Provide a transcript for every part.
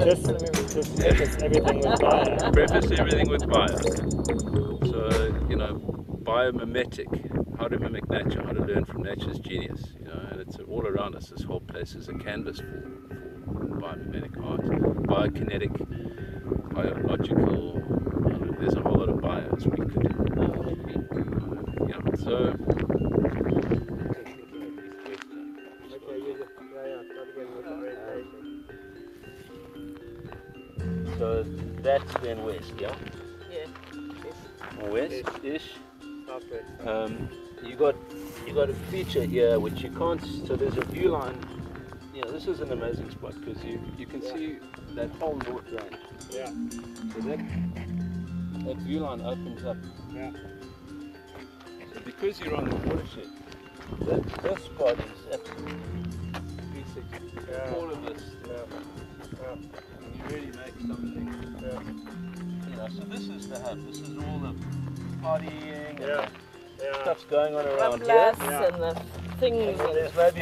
Just preface everything with bio. Preface everything with bio. So, you know, biomimetic, how to mimic nature, how to learn from nature's genius, you know, and it's all around us. This whole place is a canvas for biomimetic art, biokinetic, biological, you know, there's a whole lot of bios we could, yeah, so. So that's then west, yeah? Yeah. West-ish. You got a feature here which you can't, so there's a view line. You know, this is an amazing spot because you can see that whole north range. Yeah. So that view line opens up. Yeah. So because you're on the watershed, this spot is absolutely 360. Yeah. All of this. Yeah. And you really make something. Yeah. You know, so this is the hub. This is all the partying Yeah. and stuff's going on around here. Yeah. And the things. And there's maybe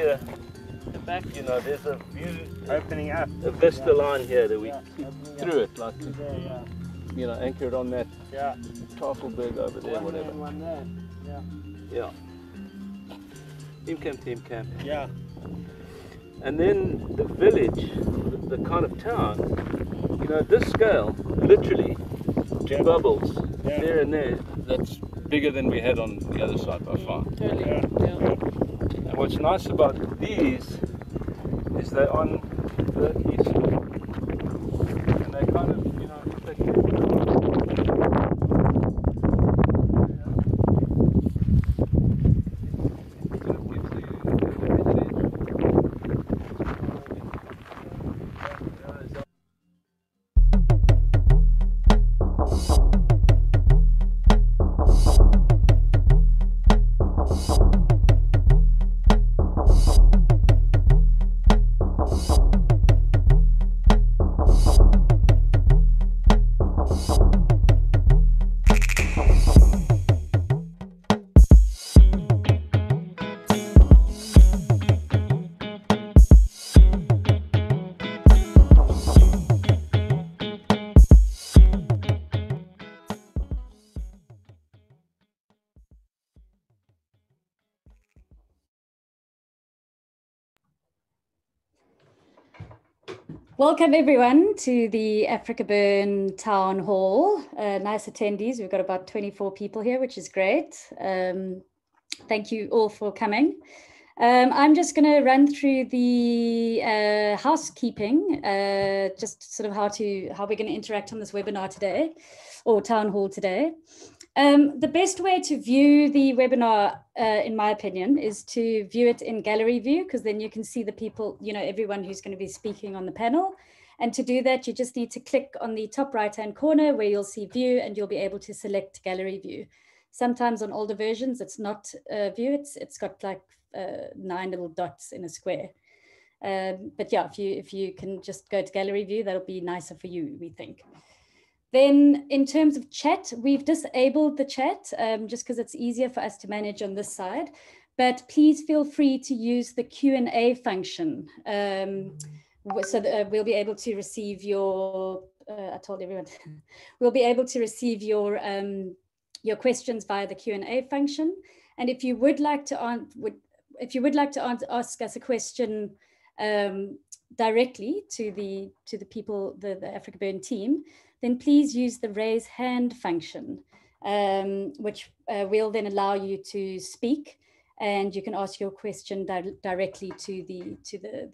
the back, you know, there's a view Opening up. a vista line here that we Yeah. through it, like to, There, yeah. you know, anchor it on that Yeah. Tafelberg over there, One there whatever. and one there. Yeah. Yeah. Team camp. Yeah. And then the village, the kind of town, you know, this scale, literally, two bubbles, Yeah. there and there, that's bigger than we had on the other side by far. Totally. Yeah. Yeah. And what's nice about these is they're on the east, and they kind of, you know, if they Welcome everyone to the AfrikaBurn Town Hall. Nice attendees. We've got about 24 people here, which is great. Thank you all for coming. I'm just going to run through the housekeeping, just sort of how we're going to interact on this webinar today, or town hall today. The best way to view the webinar, in my opinion, is to view it in gallery view, because then you can see the people, you know, everyone who's going to be speaking on the panel. And to do that, you just need to click on the top right-hand corner where you'll see view, and you'll be able to select gallery view. Sometimes on older versions, it's not view, it's got like 9 little dots in a square. But yeah, if you can just go to gallery view, that'll be nicer for you, we think. Then in terms of chat, we've disabled the chat just because it's easier for us to manage on this side. But please feel free to use the Q&A function. So that we'll be able to receive your, I told everyone, we'll be able to receive your questions via the Q&A function. And if you would like to ask us a question directly to the people, the AfrikaBurn team, then please use the raise hand function, which will then allow you to speak, and you can ask your question directly to the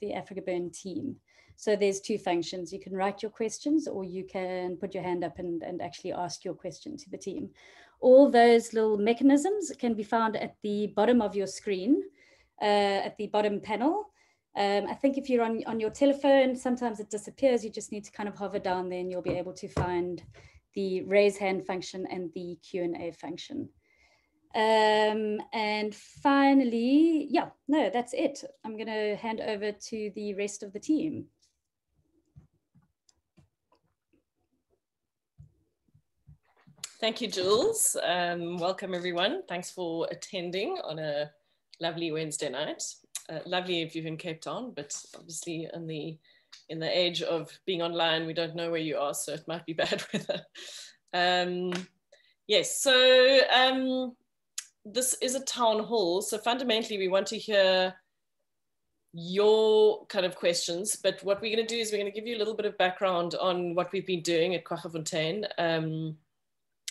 AfrikaBurn team. So there's two functions. You can write your questions, or you can put your hand up and actually ask your question to the team. All those little mechanisms can be found at the bottom of your screen, at the bottom panel. I think if you're on your telephone, sometimes it disappears. You just need to kind of hover down there and you'll be able to find the raise hand function and the Q&A function. And finally, yeah, no, that's it. I'm going to hand over to the rest of the team. Thank you, Jules. Welcome, everyone. Thanks for attending on a lovely Wednesday night. Lovely if you're in Cape Town, but obviously in the age of being online, we don't know where you are, so it might be bad weather. Yes, so this is a town hall. So fundamentally, we want to hear your kind of questions, but what we're going to do is we're going to give you a little bit of background on what we've been doing at Quaggafontein.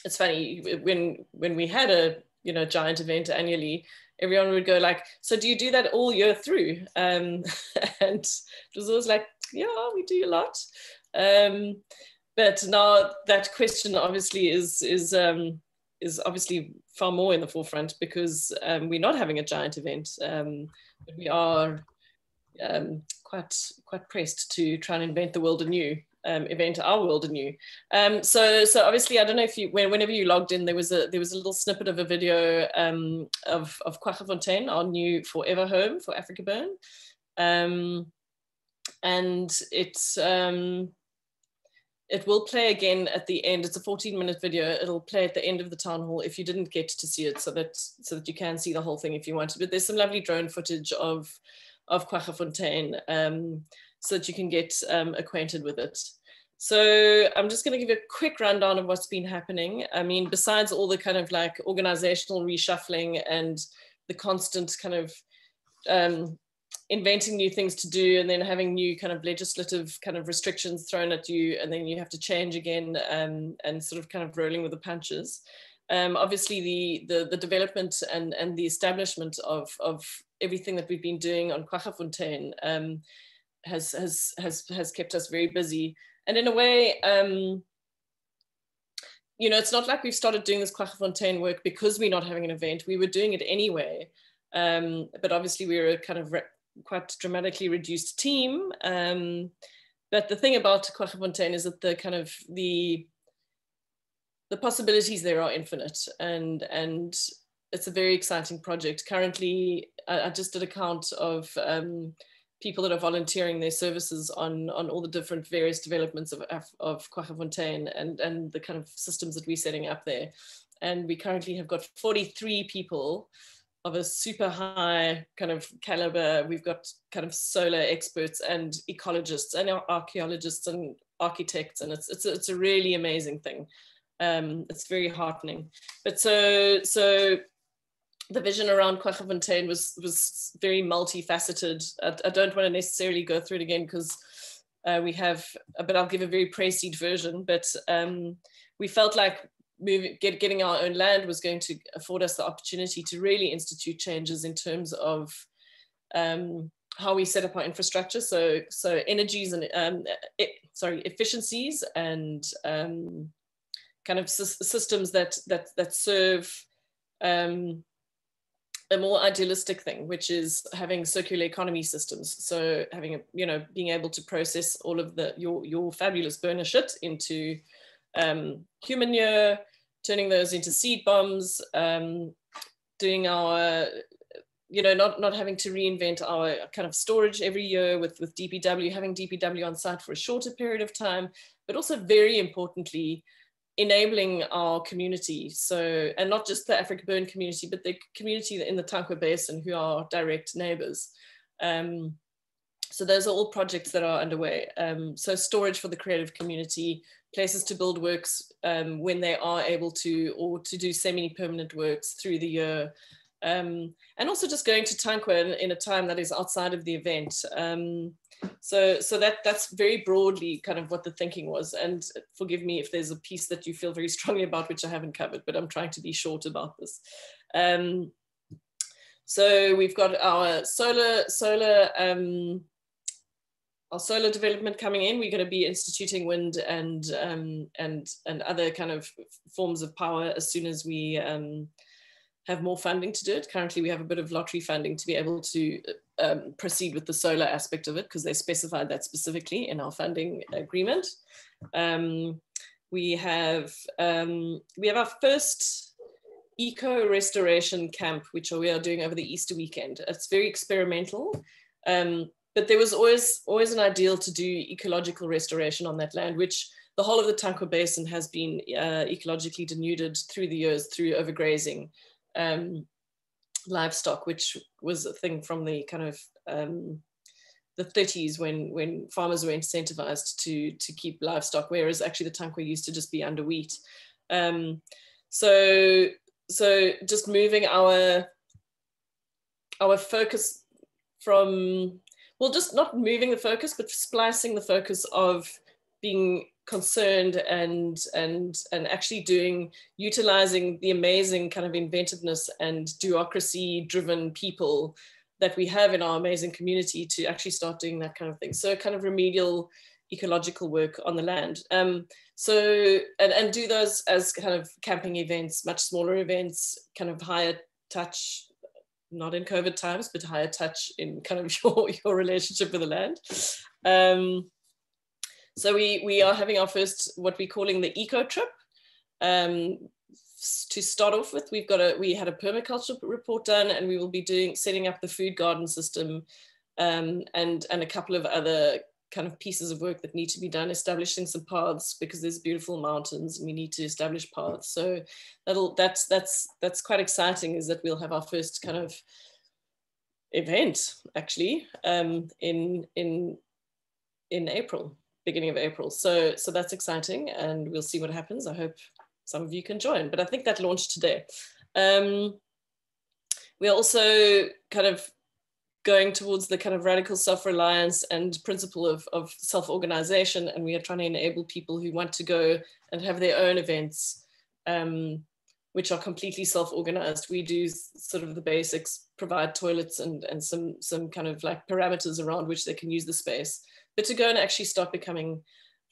It's funny, when we had a giant event annually, everyone would go like, so do you do that all year through? And it was always like, yeah, we do a lot. But now that question obviously is obviously far more in the forefront, because we're not having a giant event, but we are quite pressed to try and invent the world anew. Event our world anew. So obviously, I don't know if you, whenever you logged in, there was a little snippet of a video of Quaggafontein, our new forever home for AfrikaBurn, and it will play again at the end. It's a 14-minute video. It'll play at the end of the town hall if you didn't get to see it, so that you can see the whole thing if you want to. But there's some lovely drone footage of Quaggafontein, so that you can get acquainted with it. So I'm just going to give a quick rundown of what's been happening. I mean, besides all the kind of like organizational reshuffling and the constant kind of inventing new things to do, and then having new kind of legislative kind of restrictions thrown at you, and then you have to change again, and sort of kind of rolling with the punches. Obviously the development and the establishment of everything that we've been doing on Quaggafontein has kept us very busy. And in a way, it's not like we've started doing this Quaggafontein work because we're not having an event. We were doing it anyway, but obviously we're a kind of quite dramatically reduced team. But the thing about Quaggafontein is that the possibilities there are infinite, and it's a very exciting project. Currently, I just did a count of people that are volunteering their services on all the different various developments of Quaggafontein and the kind of systems that we're setting up there. And we currently have got 43 people of a super high kind of caliber. We've got kind of solar experts and ecologists and archaeologists and architects, and it's a really amazing thing. It's very heartening. But so the vision around Quaggafontein was very multifaceted. I don't want to necessarily go through it again because we have, but I'll give a very précis version. But we felt like getting our own land was going to afford us the opportunity to really institute changes in terms of how we set up our infrastructure. So energies and efficiencies and kind of systems that serve a more idealistic thing, which is having circular economy systems. So having being able to process all of your fabulous burner shit into human manure, turning those into seed bombs, doing our not having to reinvent our kind of storage every year with DPW, having DPW on site for a shorter period of time, but also very importantly, enabling our community. So, and not just the AfrikaBurn community, but the community in the Tankwa Basin who are direct neighbors. So those are all projects that are underway. So storage for the creative community, places to build works when they are able to, or to do semi-permanent works through the year. And also just going to Tankwa in a time that is outside of the event. So that's very broadly kind of what the thinking was. And forgive me if there's a piece that you feel very strongly about, which I haven't covered, but I'm trying to be short about this. So we've got our solar solar development coming in. We're going to be instituting wind and other kind of forms of power as soon as we have more funding to do it. Currently, we have a bit of lottery funding to be able to proceed with the solar aspect of it, because they specified that specifically in our funding agreement. We have our first eco restoration camp, which we are doing over the Easter weekend. It's very experimental, but there was always an ideal to do ecological restoration on that land, which the whole of the Tankwa Basin has been ecologically denuded through the years through overgrazing livestock, which was a thing from the kind of the 30s when farmers were incentivized to keep livestock, whereas actually the Tankwa used to just be under wheat. So just moving our focus from, well, just not moving the focus, but splicing the focus of being concerned and actually utilizing the amazing kind of inventiveness and bureaucracy driven people that we have in our amazing community to actually start doing that kind of thing. So kind of remedial ecological work on the land. So do those as kind of camping events, much smaller events, kind of higher touch, not in COVID times, but higher touch in kind of your relationship with the land. So we are having our first, what we're calling the eco trip. To start off with, we had a permaculture report done, and we will be setting up the food garden system, and a couple of other kind of pieces of work that need to be done, establishing some paths, because there's beautiful mountains and we need to establish paths. So that's quite exciting, is that we'll have our first kind of event actually in April, beginning of April. So that's exciting, and we'll see what happens. I hope some of you can join, but I think that launched today. We are also kind of going towards the kind of radical self-reliance and principle of self-organization, and we are trying to enable people who want to go and have their own events, which are completely self-organized. We do sort of the basics, provide toilets and some kind of like parameters around which they can use the space, but to go and actually start becoming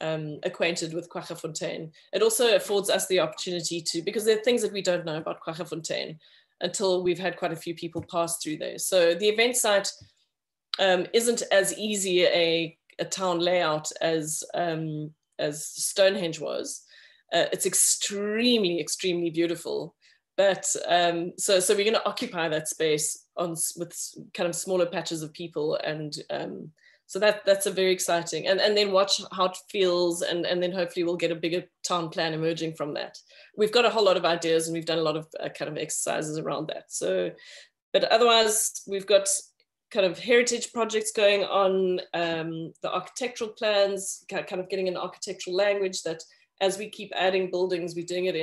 acquainted with Quaggafontein. It also affords us the opportunity to, because there are things that we don't know about Quaggafontein until we've had quite a few people pass through there. So the event site isn't as easy a town layout as Stonehenge was. It's extremely, extremely beautiful. But so we're going to occupy that space with kind of smaller patches of people, and so that's a very exciting, and then watch how it feels, and then hopefully we'll get a bigger town plan emerging from that. We've got a whole lot of ideas, and we've done a lot of kind of exercises around that. So, but otherwise we've got kind of heritage projects going on, the architectural plans, kind of getting an architectural language that as we keep adding buildings, we're doing it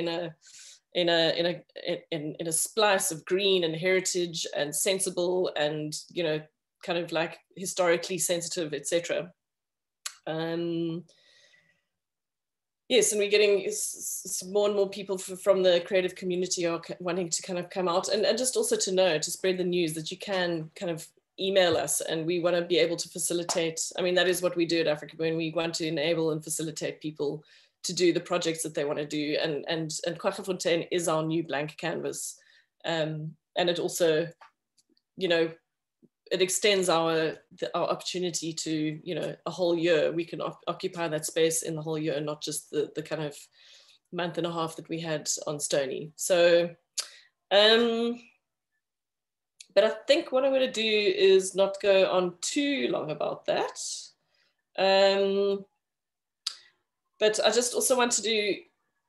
in a splice of green and heritage and sensible and, you know, kind of like historically sensitive, etc. Yes, and we're getting more and more people from the creative community are wanting to kind of come out and just also to spread the news that you can kind of email us, and we want to be able to facilitate. I mean, that is what we do at AfrikaBurn. We want to enable and facilitate people to do the projects that they want to do, and Quaggafontein is our new blank canvas, and it also, you know, it extends our opportunity to, you know, a whole year. We can occupy that space in the whole year, not just the kind of month and a half that we had on Stony. So, but I think what I'm going to do is not go on too long about that. But I just also want to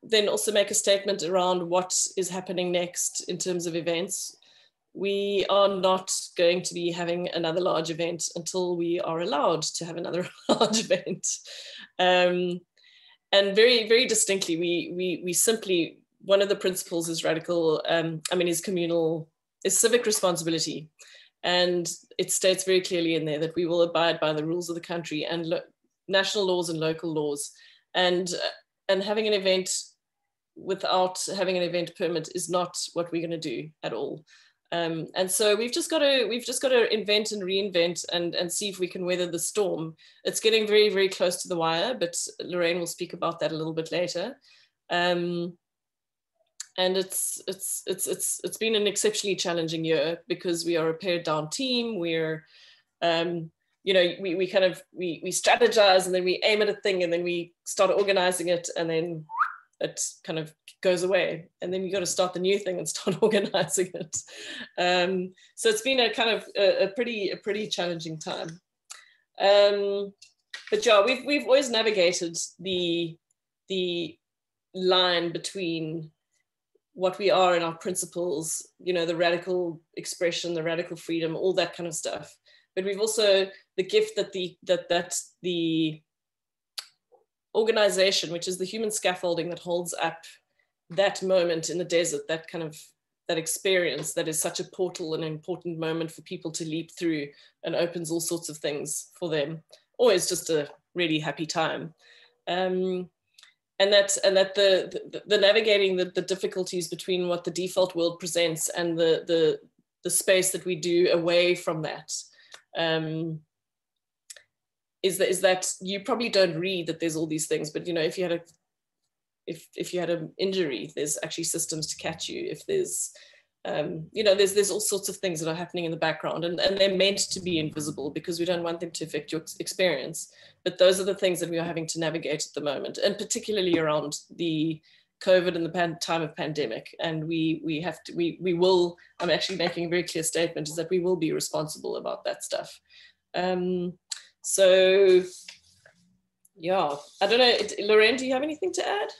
then also make a statement around what is happening next in terms of events. We are not going to be having another large event until we are allowed to have another large event. And very, very distinctly, we simply, one of the principles is radical, is civic responsibility. And it states very clearly in there that we will abide by the rules of the country and national laws and local laws. And having an event without having an event permit is not what we're going to do at all. And so we've just got to invent and reinvent and see if we can weather the storm. It's getting very, very close to the wire, but Lorraine will speak about that a little bit later. And it's been an exceptionally challenging year because we are a pared down team. We're you know, we strategize, and then we aim at a thing, and then we start organizing it, and then it kind of goes away, and then you got to start the new thing and start organizing it. So it's been a kind of a pretty challenging time. But yeah, we've always navigated the line between what we are and our principles, you know, the radical expression, the radical freedom, all that kind of stuff. But we've also the gift that the organization, which is the human scaffolding that holds up that moment in the desert, that experience that is such a portal and an important moment for people to leap through, and opens all sorts of things for them. Always just a really happy time. And that the navigating the difficulties between what the default world presents and the space that we do away from that. Is that you probably don't read that there's all these things, but you know, if you had an injury, there's actually systems to catch you. If there's you know, there's all sorts of things that are happening in the background, and they're meant to be invisible because we don't want them to affect your experience. But those are the things that we are having to navigate at the moment, and particularly around the COVID and the time of pandemic. And we will, I'm actually making a very clear statement, is that we will be responsible about that stuff. So yeah, I don't know, Lorraine, do you have anything to add?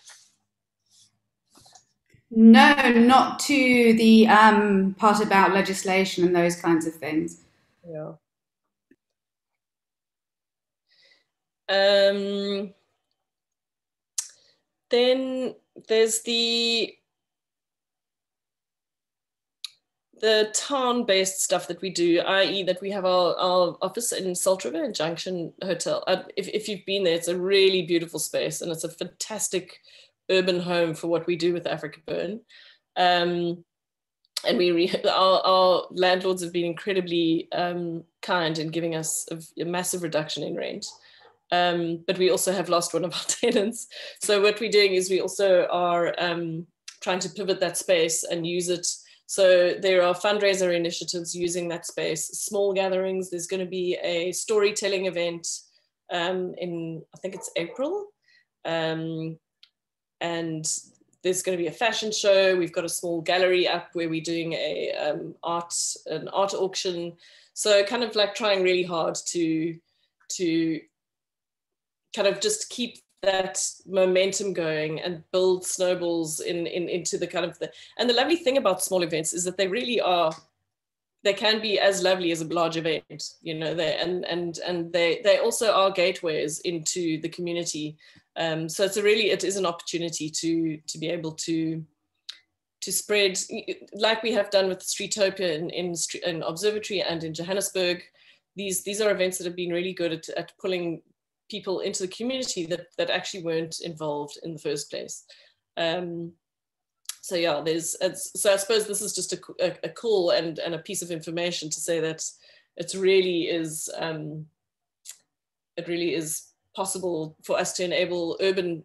No, not to the part about legislation and those kinds of things. Yeah. Then there's the town-based stuff that we do, i.e. that we have our office in Salt River in Junction Hotel. If you've been there, it's a really beautiful space, and it's a fantastic urban home for what we do with AfrikaBurn. And our landlords have been incredibly kind in giving us a massive reduction in rent. But we also have lost one of our tenants. So what we're doing is we also are trying to pivot that space and use it. So there are fundraiser initiatives using that space, small gatherings. There's going to be a storytelling event in, I think it's April. And there's going to be a fashion show. We've got a small gallery up where we're doing an art auction. So kind of like trying really hard to kind of just keep that momentum going and build snowballs into the kind of and the lovely thing about small events is that they really are, they can be as lovely as a large event, you know, and they also are gateways into the community. So it is an opportunity to be able to spread, like we have done with Streetopia in Observatory and in Johannesburg. These are events that have been really good at pulling people into the community that actually weren't involved in the first place. So yeah, so I suppose this is just a call and a piece of information to say that it really is possible for us to enable urban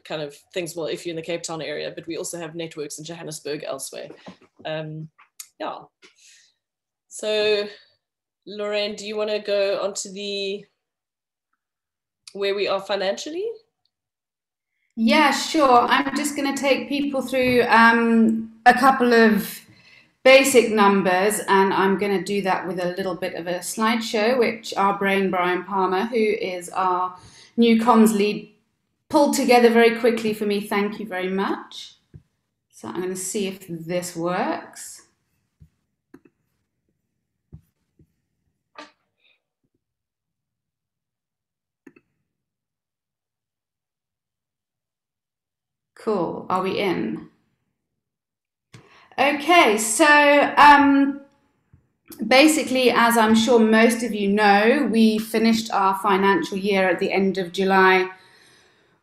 kind of things. Well, if you're in the Cape Town area, but we also have networks in Johannesburg elsewhere. Yeah. So Lorraine, do you want to go on to where we are financially? Yeah, sure. I'm just going to take people through a couple of basic numbers, and I'm going to do that with a little bit of a slideshow, which our brain, Brian Palmer, who is our new comms lead, pulled together very quickly for me. Thank you very much. So I'm going to see if this works. Cool. Are we in? Okay, so basically, as I'm sure most of you know, we finished our financial year at the end of July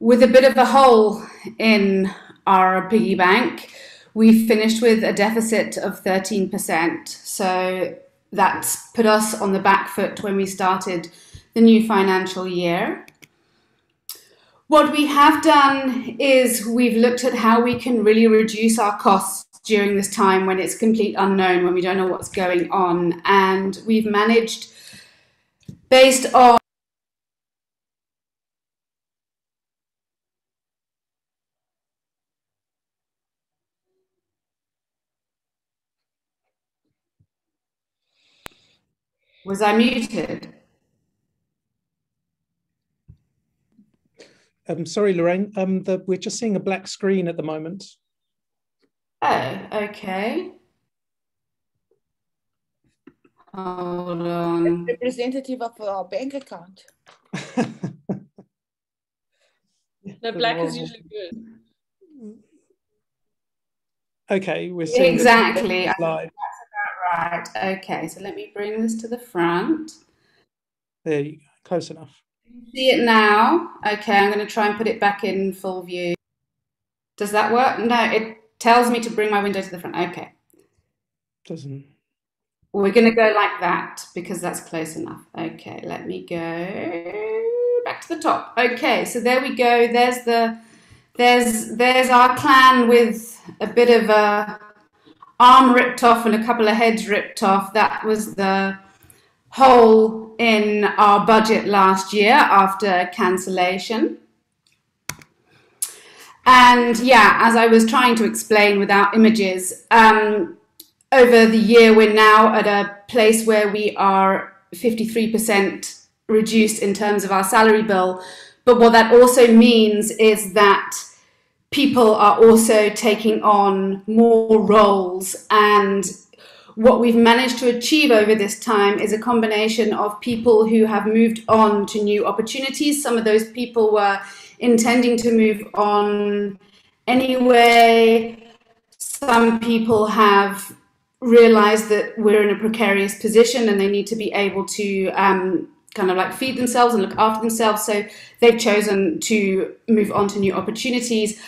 with a bit of a hole in our piggy bank. we finished with a deficit of 13%. So that's put us on the back foot when we started the new financial year. What we have done is we've looked at how we can really reduce our costs during this time when it's complete unknown, when we don't know what's going on. And we've managed, based on Was I muted? Sorry, Lorraine. We're just seeing a black screen at the moment. Oh, okay. Hold on. Representative of our bank account. No, black is usually good. Okay, we're seeing exactly. That's about right. Okay, so let me bring this to the front. There you go. Close enough. See it now? Okay, I'm going to try and put it back in full view. Does that work? No, it tells me to bring my window to the front. Okay. Doesn't. We're going to go like that because that's close enough. Okay, let me go back to the top. Okay, so there we go. There's our clan with a bit of a arm ripped off and a couple of heads ripped off. That was the hole in our budget last year after cancellation. And yeah, as I was trying to explain without images, over the year we're now at a place where we are 53% reduced in terms of our salary bill. But what that also means is that people are also taking on more roles, and what we've managed to achieve over this time is a combination of people who have moved on to new opportunities. Some of those people were intending to move on anyway. Some people have realized that we're in a precarious position and they need to be able to kind of like feed themselves and look after themselves. So they've chosen to move on to new opportunities.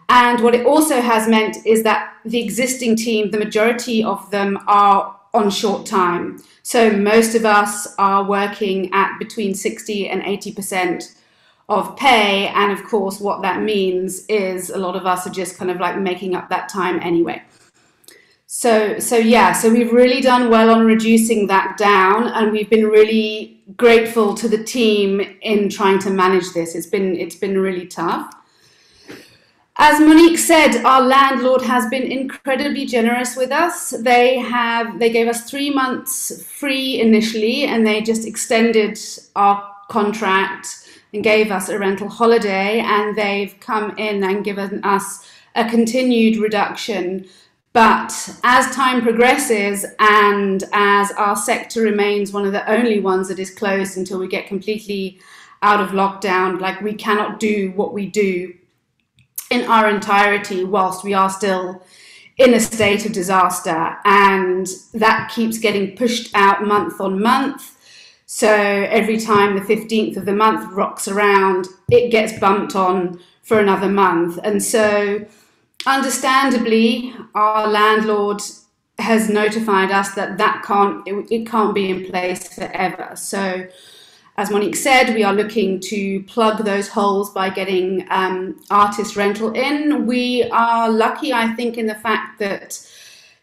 And what it also has meant is that the existing team, the majority of them are on short time. So most of us are working at between 60 and 80% of pay. And of course, what that means is a lot of us are just kind of like making up that time anyway. So we've really done well on reducing that down, and we've been really grateful to the team in trying to manage this. It's been really tough. As Monique said, our landlord has been incredibly generous with us. They gave us 3 months free initially, and they just extended our contract and gave us a rental holiday, and they've come in and given us a continued reduction. But as time progresses and as our sector remains one of the only ones that is closed until we get completely out of lockdown, like we cannot do what we do in our entirety whilst we are still in a state of disaster, and that keeps getting pushed out month on month. So every time the 15th of the month rocks around, it gets bumped on for another month. And so understandably, our landlord has notified us that it can't be in place forever. So as Monique said, we are looking to plug those holes by getting artist rental in. We are lucky, I think, in the fact that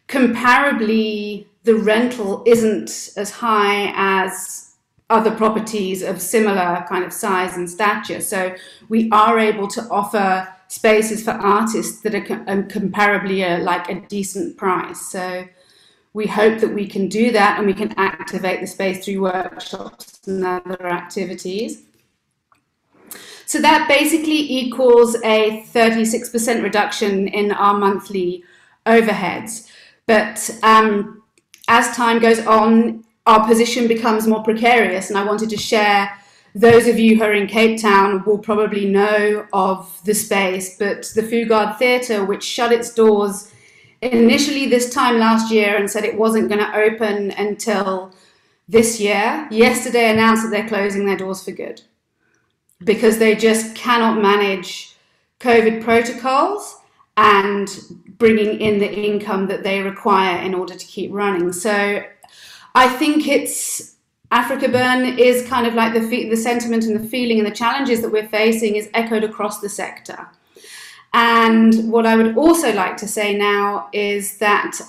comparably the rental isn't as high as other properties of similar kind of size and stature. So we are able to offer spaces for artists that are comparably like a decent price. So we hope that we can do that and we can activate the space through workshops and other activities. So that basically equals a 36% reduction in our monthly overheads. But as time goes on, our position becomes more precarious, and I wanted to share, those of you who are in Cape Town will probably know of the space, but the Fugard Theatre, which shut its doors initially this time last year and said it wasn't going to open until this year, yesterday announced that they're closing their doors for good because they just cannot manage COVID protocols, and bringing in the income that they require in order to keep running. So I think AfrikaBurn is kind of like the sentiment and the feeling and the challenges that we're facing is echoed across the sector. And what I would also like to say now is that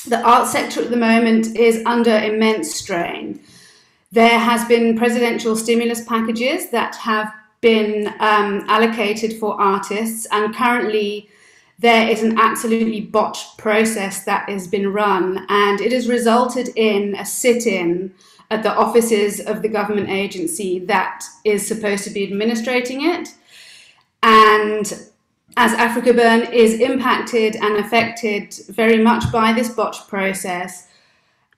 the art sector at the moment is under immense strain. There has been presidential stimulus packages that have been allocated for artists, and currently there is an absolutely botched process that has been run, and it has resulted in a sit-in at the offices of the government agency that is supposed to be administrating it. And as AfrikaBurn is impacted and affected very much by this botched process,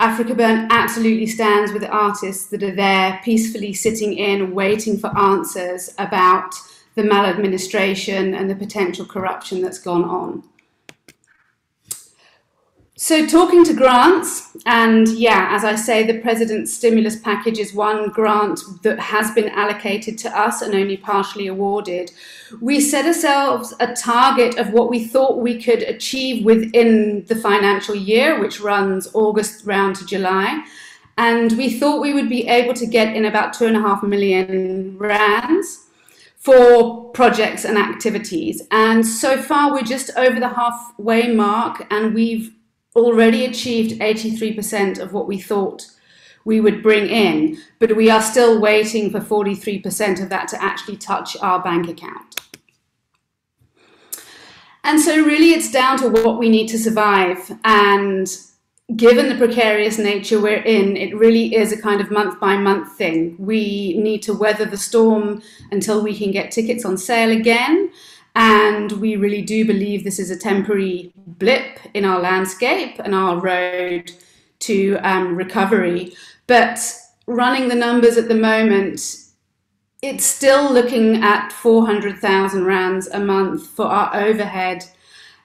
AfrikaBurn absolutely stands with the artists that are there peacefully sitting in, waiting for answers about the maladministration and the potential corruption that's gone on. So talking to grants, and yeah, as I say, the President's stimulus package is one grant that has been allocated to us and only partially awarded. We set ourselves a target of what we thought we could achieve within the financial year, which runs August round to July. And we thought we would be able to get in about 2.5 million rands for projects and activities. And so far, we're just over the halfway mark, and we've already achieved 83% of what we thought we would bring in, but we are still waiting for 43% of that to actually touch our bank account. And so really it's down to what we need to survive, and given the precarious nature we're in, it really is a kind of month by month thing. We need to weather the storm until we can get tickets on sale again. And we really do believe this is a temporary blip in our landscape and our road to recovery. But running the numbers at the moment, it's still looking at 400,000 rands a month for our overhead.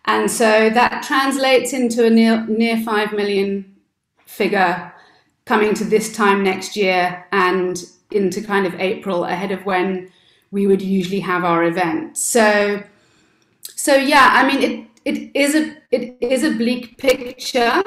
And so that translates into a near 5 million figure coming to this time next year and into kind of April, ahead of when we would usually have our event. So yeah, I mean, it is a bleak picture,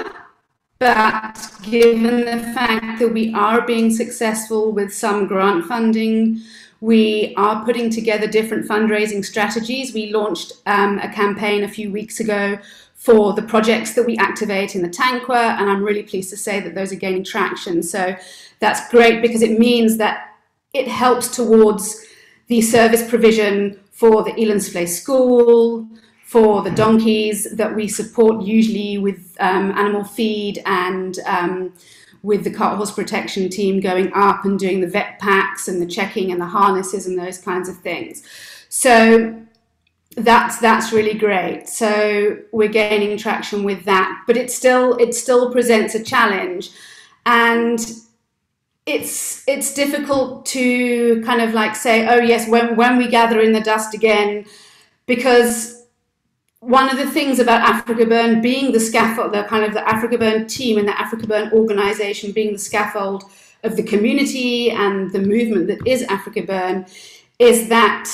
but given the fact that we are being successful with some grant funding, we are putting together different fundraising strategies. We launched a campaign a few weeks ago for the projects that we activate in the Tankwa, and I'm really pleased to say that those are gaining traction. So that's great, because it means that it helps towards the service provision for the Elandsvlei school, for the donkeys that we support usually with animal feed, and with the cart horse protection team going up and doing the vet packs and the checking and the harnesses and those kinds of things. So that's really great. So we're gaining traction with that, but it still presents a challenge, and it's difficult to kind of like say, oh yes, when we gather in the dust again, because one of the things about AfrikaBurn being the scaffold, the kind of the AfrikaBurn team and the AfrikaBurn organization being the scaffold of the community and the movement that is AfrikaBurn, is that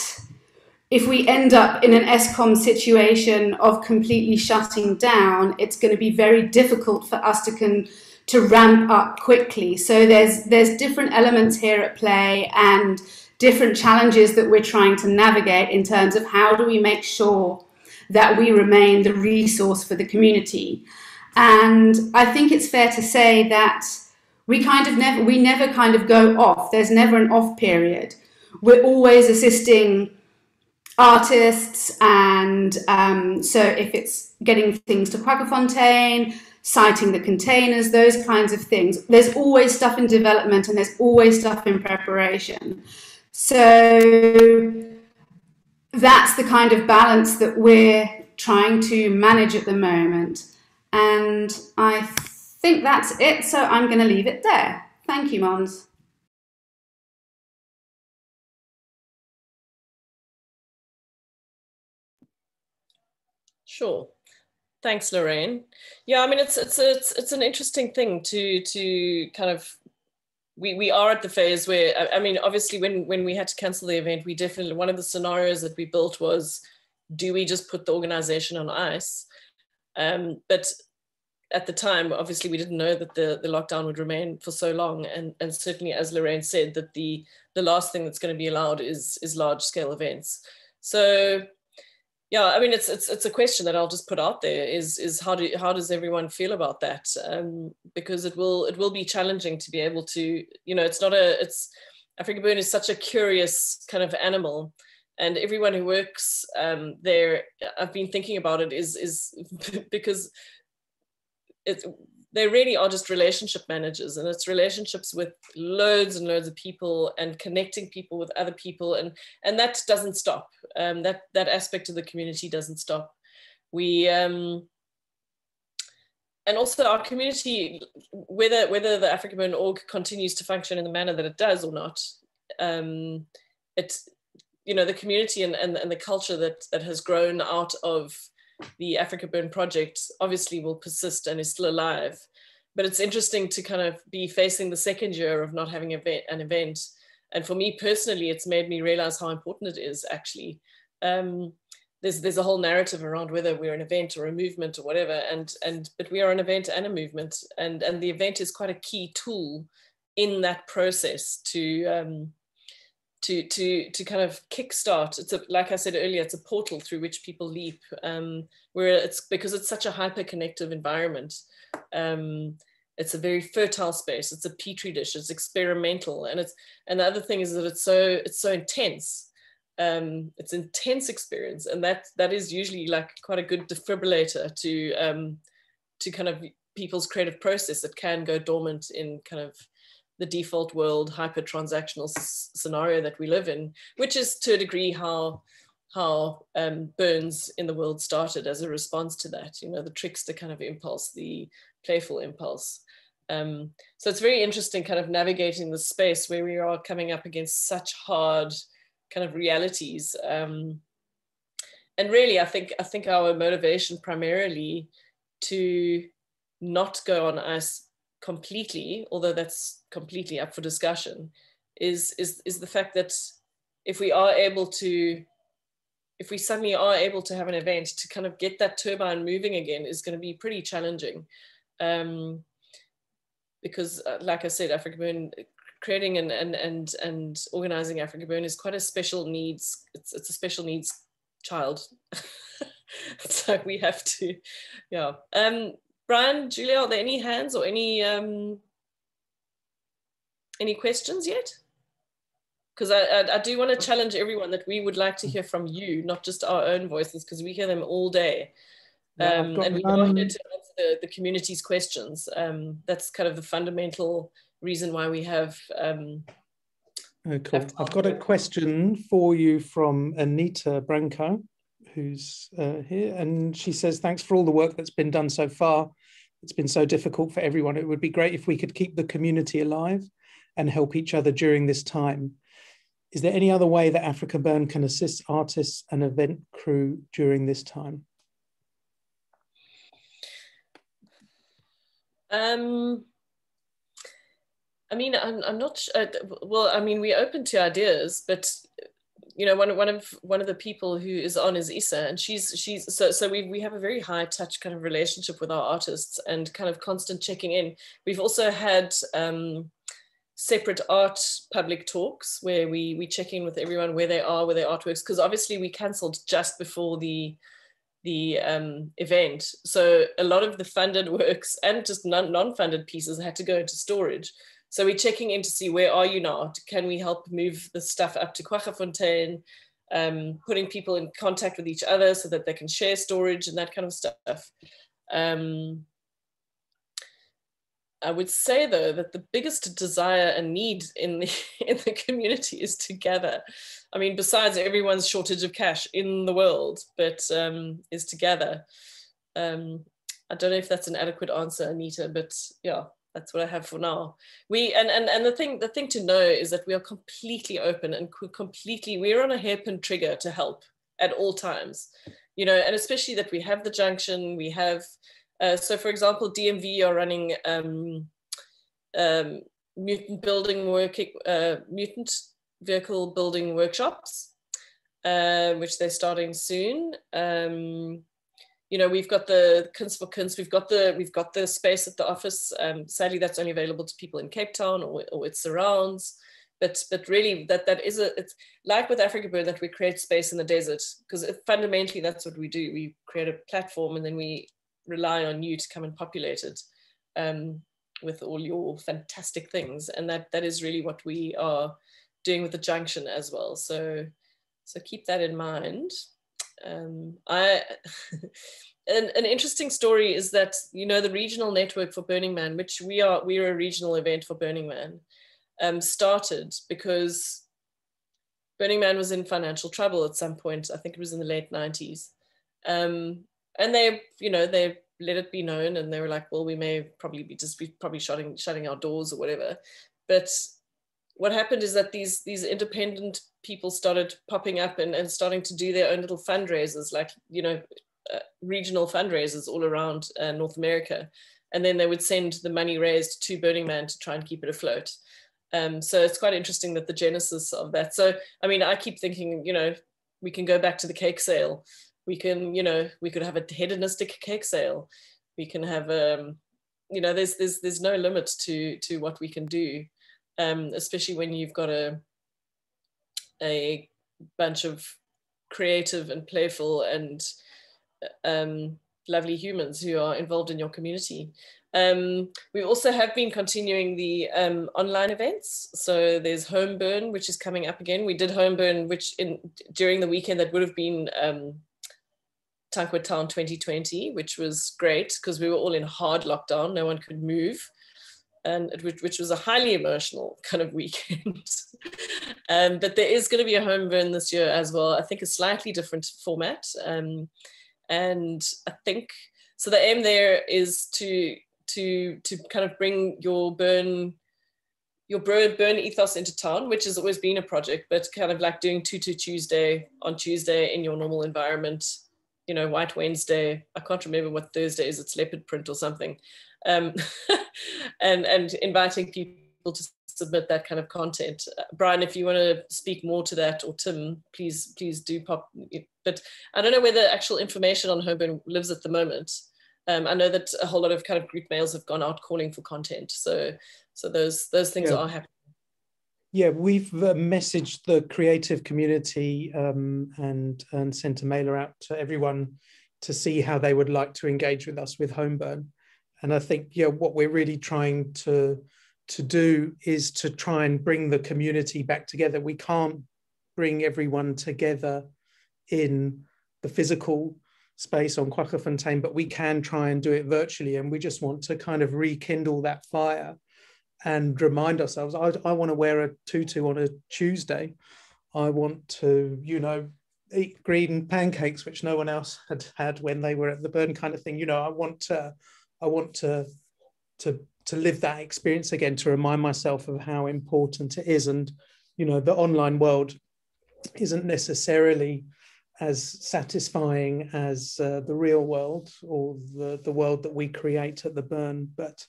if we end up in an ESCOM situation of completely shutting down, it's going to be very difficult for us to ramp up quickly. So there's different elements here at play and different challenges that we're trying to navigate in terms of how do we make sure that we remain the resource for the community. And I think it's fair to say that we never kind of go off. There's never an off period. We're always assisting artists, and so if it's getting things to Quaggafontein, citing the containers, those kinds of things, there's always stuff in development and there's always stuff in preparation. So that's the kind of balance that we're trying to manage at the moment. And I think that's it, so I'm going to leave it there. Thank you, Mons. Sure. Thanks, Lorraine. Yeah, I mean, it's an interesting thing to kind of, we are at the phase where, I mean, obviously when we had to cancel the event, we definitely, one of the scenarios that we built was do we just put the organization on ice? But at the time, obviously, we didn't know that the lockdown would remain for so long. And certainly, as Lorraine said, that the last thing that's going to be allowed is large scale events. So, yeah, I mean, it's a question that I'll just put out there is how does everyone feel about that? Because it will be challenging to be able to, you know, AfrikaBurn is such a curious kind of animal. And everyone who works there, I've been thinking about it, is because they really are just relationship managers, and it's relationships with loads and loads of people and connecting people with other people, and that doesn't stop. That aspect of the community doesn't stop. We and also our community, whether the AfrikaBurn org continues to function in the manner that it does or not, it's, you know, the community and the culture that has grown out of the AfrikaBurn project obviously will persist and is still alive. But it's interesting to kind of be facing the second year of not having an event. And for me personally, it's made me realize how important it is, actually. There's a whole narrative around whether we're an event or a movement or whatever, but we are an event and a movement, and the event is quite a key tool in that process to kind of kickstart. It's like I said earlier, it's a portal through which people leap, where it's because it's such a hyper-connective environment. It's a very fertile space. It's a petri dish. It's experimental, and the other thing is that it's so intense. It's intense experience, and that is usually like quite a good defibrillator to kind of people's creative process that can go dormant in kind of the default world hyper-transactional scenario that we live in, which is to a degree how burns in the world started as a response to that, you know, the trickster kind of impulse, the playful impulse. So it's very interesting kind of navigating the space where we are coming up against such hard kind of realities. And really, I think our motivation primarily to not go on ice completely, although that's completely up for discussion, is the fact that if we suddenly are able to have an event, to kind of get that turbine moving again is going to be pretty challenging. Because like I said, AfrikaBurn, creating and organizing AfrikaBurn is quite a special needs, it's a special needs child. So we have to, yeah. Brian, Julia, are there any hands or any questions yet? Because I do want to challenge everyone that we would like to hear from you, not just our own voices, because we hear them all day. And we are here to answer the community's questions. That's kind of the fundamental reason why we have... cool. I've got a question for you from Anita Branco, who's here, and she says, thanks for all the work that's been done so far. It's been so difficult for everyone. It would be great if we could keep the community alive and help each other during this time. Is there any other way that AfrikaBurn can assist artists and event crew during this time? I mean, I'm not sure. Well, I mean, we're open to ideas, but you know, one of the people who is on is Issa, and so we have a very high touch kind of relationship with our artists and kind of constant checking in. We've also had separate art public talks where we check in with everyone where they are with their artworks, because obviously we cancelled just before the event, so a lot of the funded works and just non-funded pieces had to go into storage. So we're checking in to see, where are you now? Can we help move the stuff up to Quaggafontein, putting people in contact with each other so that they can share storage and that kind of stuff. I would say, though, that the biggest desire and need in the community is to gather. I mean, besides everyone's shortage of cash in the world, but is to gather. I don't know if that's an adequate answer, Anita, but yeah. That's what I have for now. And the thing to know is that we are completely open and we're on a hairpin trigger to help at all times, you know, and especially that we have the junction, we have, so for example, DMV are running mutant vehicle building workshops. which they're starting soon. You know, we've got the Kunst for Kunst, we've got the space at the office. Sadly, that's only available to people in Cape Town or its surrounds. But really, it's like with AfrikaBurn, that we create space in the desert, because fundamentally that's what we do. We create a platform and then we rely on you to come and populate it with all your fantastic things. And that is really what we are doing with the junction as well. So keep that in mind. An interesting story is that, you know, the regional network for Burning Man, which we're a regional event for Burning Man, started because Burning Man was in financial trouble at some point. I think it was in the late 90s. And they let it be known, and they were like, well, we may probably be shutting our doors or whatever. But what happened is that these independent people started popping up and starting to do their own little fundraisers, like, you know, regional fundraisers all around North America. And then they would send the money raised to Burning Man to try and keep it afloat. So it's quite interesting that the genesis of that. So, I mean, I keep thinking, you know, we can go back to the cake sale. We can, you know, we could have a hedonistic cake sale. We can have, you know, there's no limit to what we can do, especially when you've got a bunch of creative and playful and lovely humans who are involved in your community. We also have been continuing the online events. So there's Homeburn, which is coming up again. We did Homeburn, which during the weekend that would have been Quaggafontein 2020, which was great because we were all in hard lockdown. No one could move, and which was a highly emotional kind of weekend. But there is going to be a Homeburn this year as well. I think a slightly different format. And I think, so the aim there is to kind of bring your burn ethos into town, which has always been a project, but kind of like doing Tutu Tuesday on Tuesday in your normal environment, you know, White Wednesday. I can't remember what Thursday is, it's leopard print or something. And inviting people to submit that kind of content. Brian, if you want to speak more to that, or Tim, please do pop. But I don't know where the actual information on Homeburn lives at the moment. I know that a whole lot of kind of group mails have gone out calling for content. So those things are happening. Yeah, we've messaged the creative community and sent a mailer out to everyone to see how they would like to engage with us with Homeburn. And I think, yeah, what we're really trying to do is to try and bring the community back together. We can't bring everyone together in the physical space on Quaggafontein, but we can try and do it virtually. And we just want to kind of rekindle that fire and remind ourselves, I want to wear a tutu on a Tuesday. I want to, you know, eat green pancakes, which no one else had when they were at the Burn, kind of thing. You know, I want to live that experience again, to remind myself of how important it is. And, you know, the online world isn't necessarily as satisfying as the real world or the world that we create at the Burn, but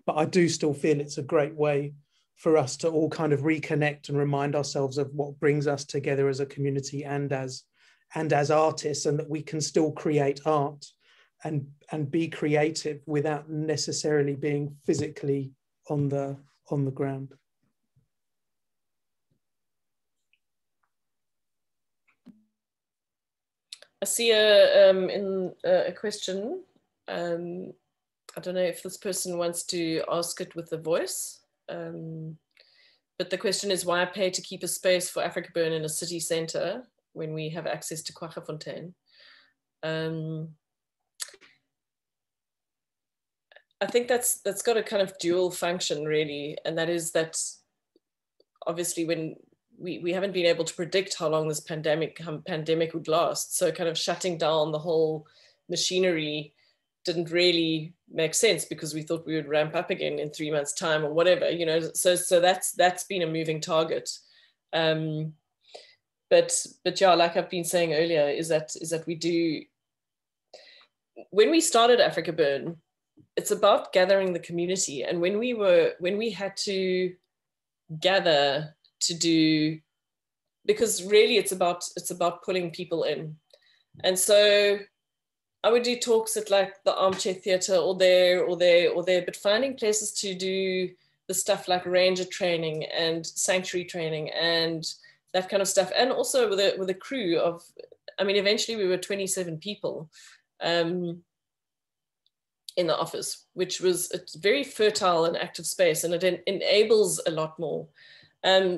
I do still feel it's a great way for us to all kind of reconnect and remind ourselves of what brings us together as a community and as artists, and that we can still create art and be creative without necessarily being physically on the ground. I see a question. I don't know if this person wants to ask it with a voice, but the question is, why pay to keep a space for AfrikaBurn in a city centre when we have access to Quaggafontein? I think that's got a kind of dual function, really, and that is that obviously when we haven't been able to predict how long this pandemic would last, so kind of shutting down the whole machinery didn't really make sense because we thought we would ramp up again in 3 months' time or whatever, you know. So that's been a moving target. But yeah, like I've been saying earlier, is that we do, when we started AfrikaBurn, it's about gathering the community. And when we had to gather to do because really it's about pulling people in. And so I would do talks at like the Armchair Theatre or there, but finding places to do the stuff like ranger training and sanctuary training and that kind of stuff. And also with a crew of, I mean, eventually we were 27 people in the office, which was a very fertile and active space, and it enables a lot more.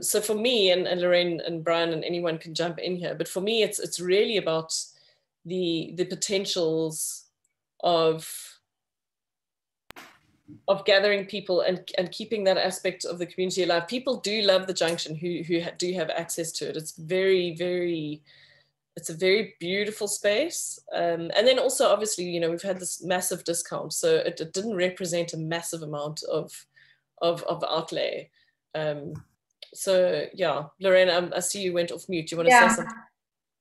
So for me, and Lorraine and Brian and anyone can jump in here, but for me, it's really about the potentials of gathering people and keeping that aspect of the community alive. People do love the junction who do have access to it. It's it's a very beautiful space. And then also, obviously, you know, we've had this massive discount, so it didn't represent a massive amount of outlay. So yeah, Lorraine, I see you went off mute. Do you want to say something?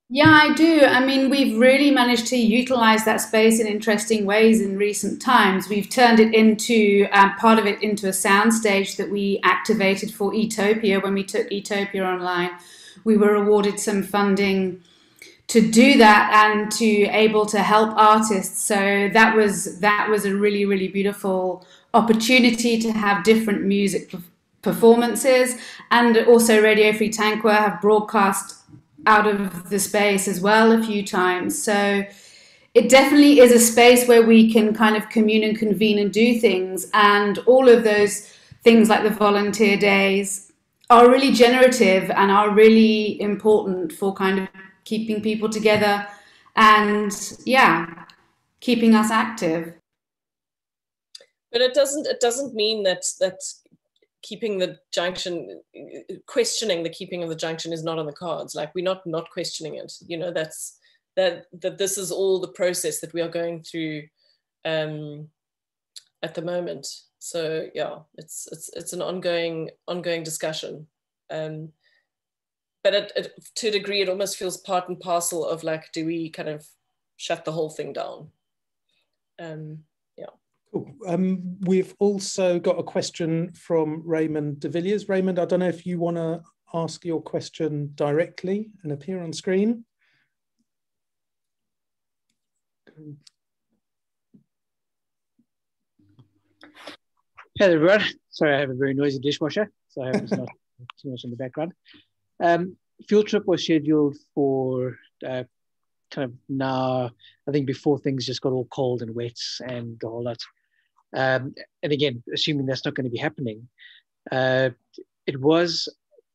Yeah, I do. I mean, we've really managed to utilize that space in interesting ways in recent times. We've turned it into, part of it into a soundstage that we activated for Etopia. When we took Etopia online, we were awarded some funding to do that and to able to help artists. So that was a really, really beautiful opportunity to have different music performances. And also Radio Free Tankwa have broadcast out of the space as well a few times. So it definitely is a space where we can kind of commune and convene and do things. And all of those things like the volunteer days are really generative and are really important for kind of keeping people together and, yeah, keeping us active. But it doesn't mean that keeping the junction, questioning the keeping of the junction is not on the cards. Like, we're not questioning it. You know, that this is all the process that we are going through at the moment. So yeah, it's an ongoing discussion. But to a degree, it almost feels part and parcel of like, do we kind of shut the whole thing down? Yeah. Cool. We've also got a question from Raymond de Villiers. Raymond, I don't know if you want to ask your question directly and appear on screen. Hello everyone. Sorry, I have a very noisy dishwasher, so I hope it's not too much in the background. Field trip was scheduled for kind of now, I think before things just got all cold and wet and the whole lot. And again, assuming that's not going to be happening, it was,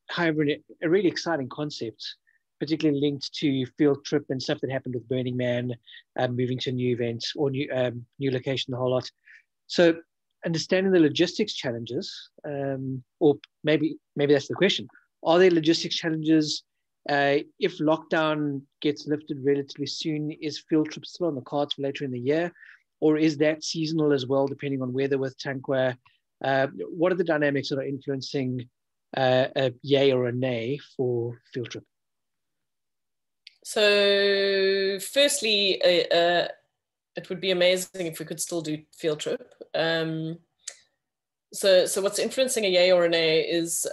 however, a really exciting concept, particularly linked to field trip and stuff that happened with Burning Man, moving to a new event or new location, the whole lot. So understanding the logistics challenges, or maybe that's the question. Are there logistics challenges? If lockdown gets lifted relatively soon, is field trip still on the cards for later in the year? Or is that seasonal as well, depending on weather with Tankwa? What are the dynamics that are influencing a yay or a nay for field trip? So firstly, it would be amazing if we could still do field trip. So what's influencing a yay or a nay is,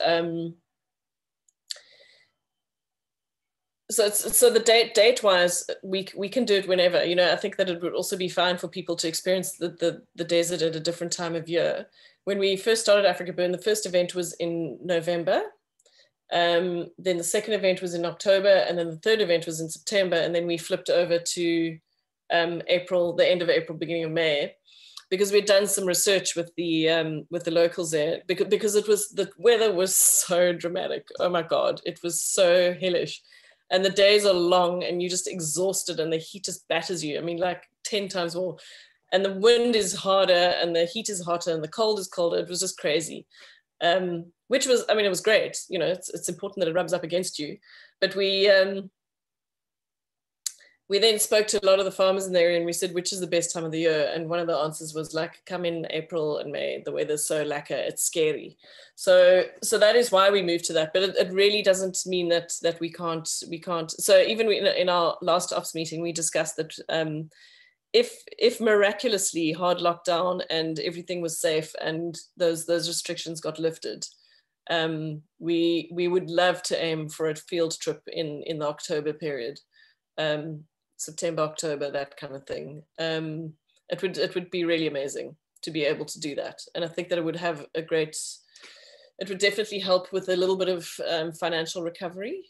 so the date-wise, we can do it whenever. You know, I think that it would also be fine for people to experience the desert at a different time of year. When we first started AfrikaBurn, the first event was in November. Then the second event was in October, and then the third event was in September, and then we flipped over to April, the end of April, beginning of May, because we'd done some research with the locals there, because the weather was so dramatic. Oh my God, it was so hellish. And the days are long and you're just exhausted and the heat just batters you. I mean, like 10 times more. And the wind is harder and the heat is hotter and the cold is colder. It was just crazy. Which was, I mean, it was great. You know, it's important that it rubs up against you. But we then spoke to a lot of the farmers in the area and we said, which is the best time of the year? And one of the answers was like, come in April and May, the weather's so lacquer, it's scary. So that is why we moved to that. But it really doesn't mean that we can't. So even in our last ops meeting, we discussed that if miraculously hard lockdown and everything was safe and those restrictions got lifted, We would love to aim for a field trip in the October period, September, October, that kind of thing. It would be really amazing to be able to do that. And I think that it would have a great, it would definitely help with a little bit of financial recovery.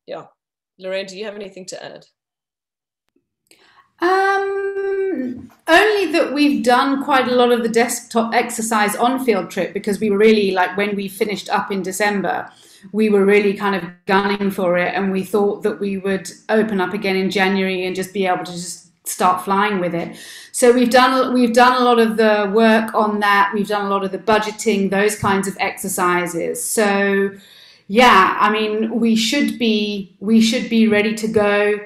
Yeah. Lorraine, do you have anything to add? Only that we've done quite a lot of the desktop exercise on field trip, because we were really, like, when we finished up in December, we were really kind of gunning for it, and we thought that we would open up again in January and just be able to just start flying with it. So we've done a lot of the work on that. We've done a lot of the budgeting, those kinds of exercises. So yeah, I mean, we should be ready to go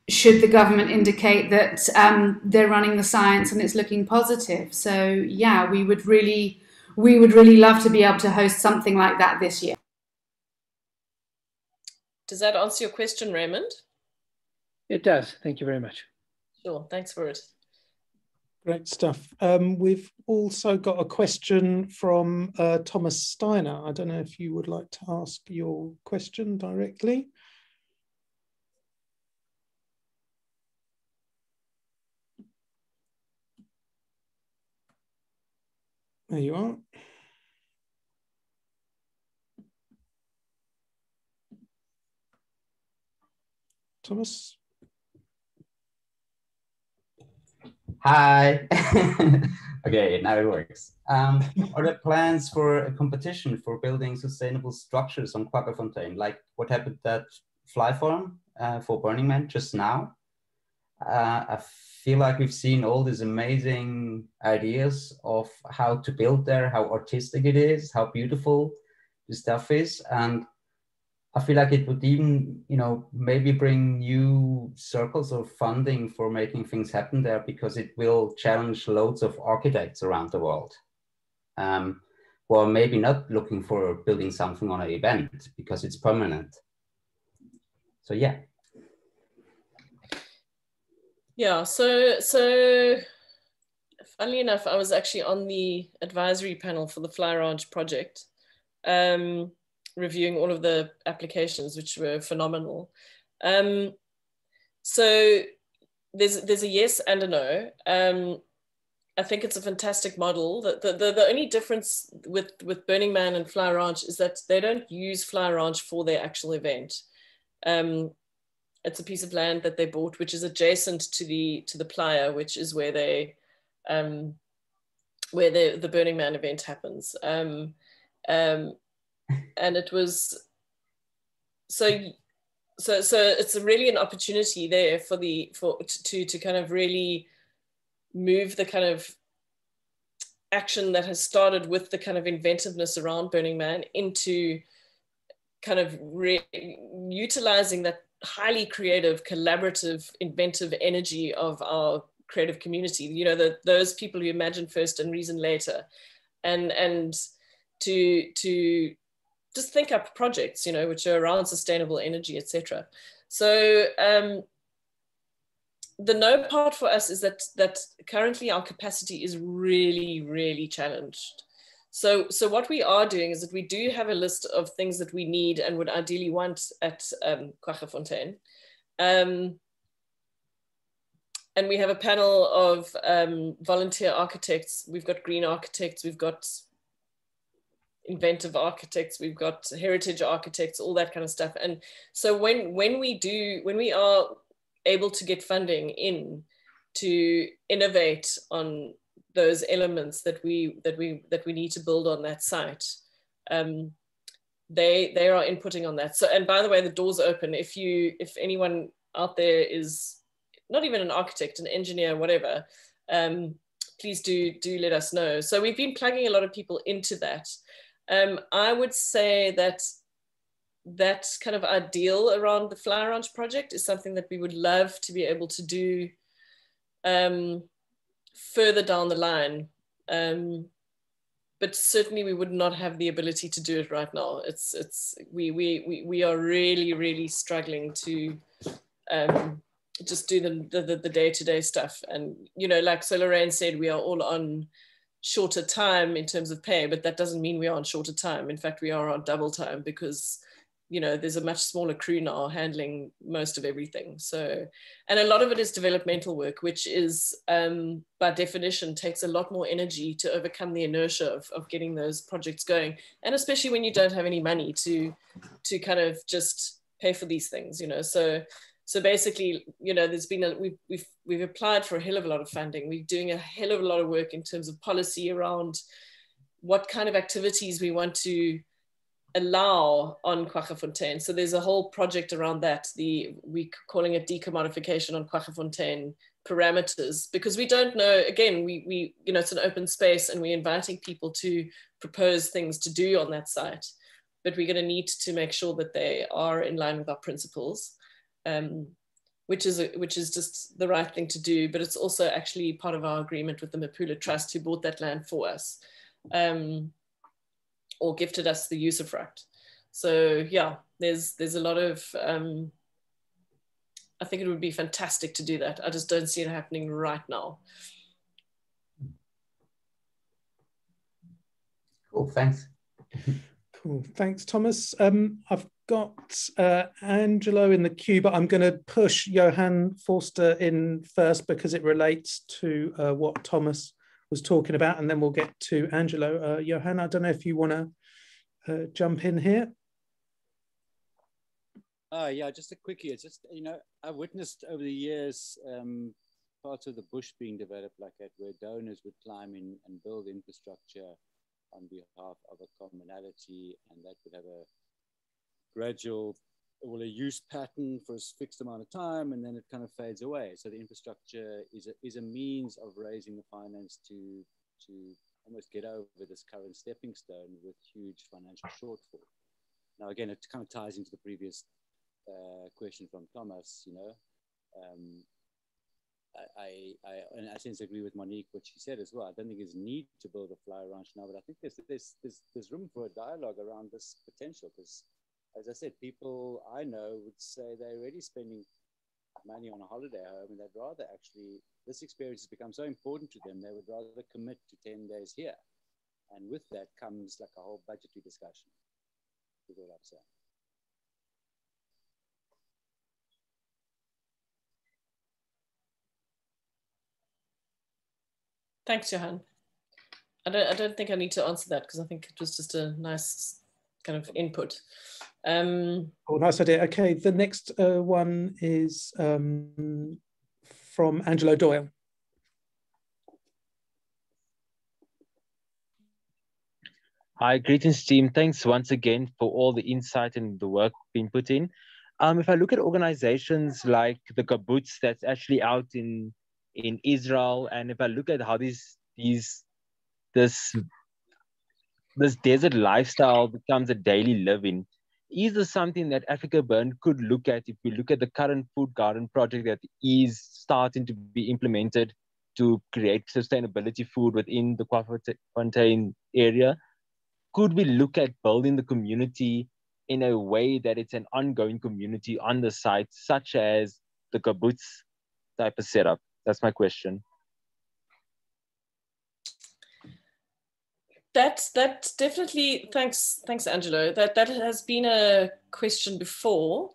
should the government indicate that they're running the science and it's looking positive. So yeah, we would really love to be able to host something like that this year. Does that answer your question, Raymond? It does. Thank you very much. Sure, thanks for it. Great stuff. We've also got a question from Thomas Steiner. I don't know if you would like to ask your question directly. There you are. Thomas? Hi. Okay, now it works. Are there plans for a competition for building sustainable structures on Quaggafontein, like what happened at Fly Farm for Burning Man just now? I feel like we've seen all these amazing ideas of how to build there, how artistic it is, how beautiful the stuff is. And I feel like it would even, maybe bring new circles of funding for making things happen there, because it will challenge loads of architects around the world who are maybe not looking for building something on an event because it's permanent. So yeah. Yeah, so funnily enough, I was actually on the advisory panel for the Fly Ranch project, reviewing all of the applications, which were phenomenal. So there's a yes and a no. I think it's a fantastic model. The only difference with Burning Man and Fly Ranch is that they don't use Fly Ranch for their actual event. It's a piece of land that they bought, which is adjacent to the playa, which is where the Burning Man event happens. And it was so it's really an opportunity there to kind of really move the kind of action that has started with the kind of inventiveness around Burning Man into kind of utilizing that highly creative, collaborative, inventive energy of our creative community, those people who imagine first and reason later, and to just think up projects, which are around sustainable energy, etc. So the no part for us is that currently our capacity is really, really challenged. So what we are doing is that we do have a list of things that we need and would ideally want at Quaggafontein. And we have a panel of volunteer architects. We've got green architects, we've got inventive architects, we've got heritage architects, all that kind of stuff. And so when we are able to get funding in to innovate on those elements that we need to build on that site, they are inputting on that. So, and by the way, the door's open. If anyone out there is not even an architect, an engineer, whatever, please do let us know. So we've been plugging a lot of people into that. I would say that kind of ideal around the Fly Ranch project is something that we would love to be able to do further down the line, but certainly we would not have the ability to do it right now. We are really, really struggling to just do the day-to-day stuff. And like so Lorraine said, we are all on shorter time in terms of pay, but that doesn't mean we are on shorter time. In fact, we are on double time because, you know, there's a much smaller crew now handling most of everything. So, and a lot of it is developmental work, which is by definition takes a lot more energy to overcome the inertia of getting those projects going. And especially when you don't have any money to kind of just pay for these things, you know. So basically, you know, there's been we've applied for a hell of a lot of funding. We're doing a hell of a lot of work in terms of policy around what kind of activities we want to allow on Quaggafontein. So there's a whole project around that. We're calling it decommodification on Quaggafontein parameters, because we don't know, again, we you know, it's an open space and we're inviting people to propose things to do on that site, but we're going to need to make sure that they are in line with our principles. Which is just the right thing to do, but it's also actually part of our agreement with the Mapula Trust, who bought that land for us, or gifted us the usufruct. So yeah, there's a lot of, I think it would be fantastic to do that. I just don't see it happening right now. Cool, thanks. Cool, thanks, Thomas. I've got Angelo in the queue, but I'm going to push Johan Forster in first because it relates to what Thomas was talking about, and then we'll get to Angelo. Johan, I don't know if you want to jump in here. Yeah, just a quickie. It's just, you know, I've witnessed over the years parts of the bush being developed like that, where donors would climb in and build infrastructure on behalf of a commonality, and that would have a gradual, well, a use pattern for a fixed amount of time, and then it kind of fades away. So the infrastructure is a means of raising the finance to almost get over this current stepping stone with huge financial shortfall. Now, again, it kind of ties into the previous question from Thomas, you know. I in a sense agree with Monique, what she said as well. I don't think there's need to build a flower ranch now, but I think there's room for a dialogue around this potential, because, as I said, people I know would say they're already spending money on a holiday home, and they'd rather actually, this experience has become so important to them, they would rather commit to 10 days here. And with that comes like a whole budgetary discussion, is what I'm saying. Thanks, Johan. I don't think I need to answer that, because I think it was just a nice kind of input. Oh, nice idea. Okay, the next one is from Angelo Doyle. Hi, greetings team. Thanks once again for all the insight and the work being put in. If I look at organizations like the kibbutz that's actually out in Israel, and if I look at how this desert lifestyle becomes a daily living, is this something that AfrikaBurn could look at if we look at the current food garden project that is starting to be implemented to create sustainability food within the Quaggafontein area? Could we look at building the community in a way that it's an ongoing community on the site, such as the kibbutz type of setup? That's my question. That's definitely, thanks Angelo. That has been a question before.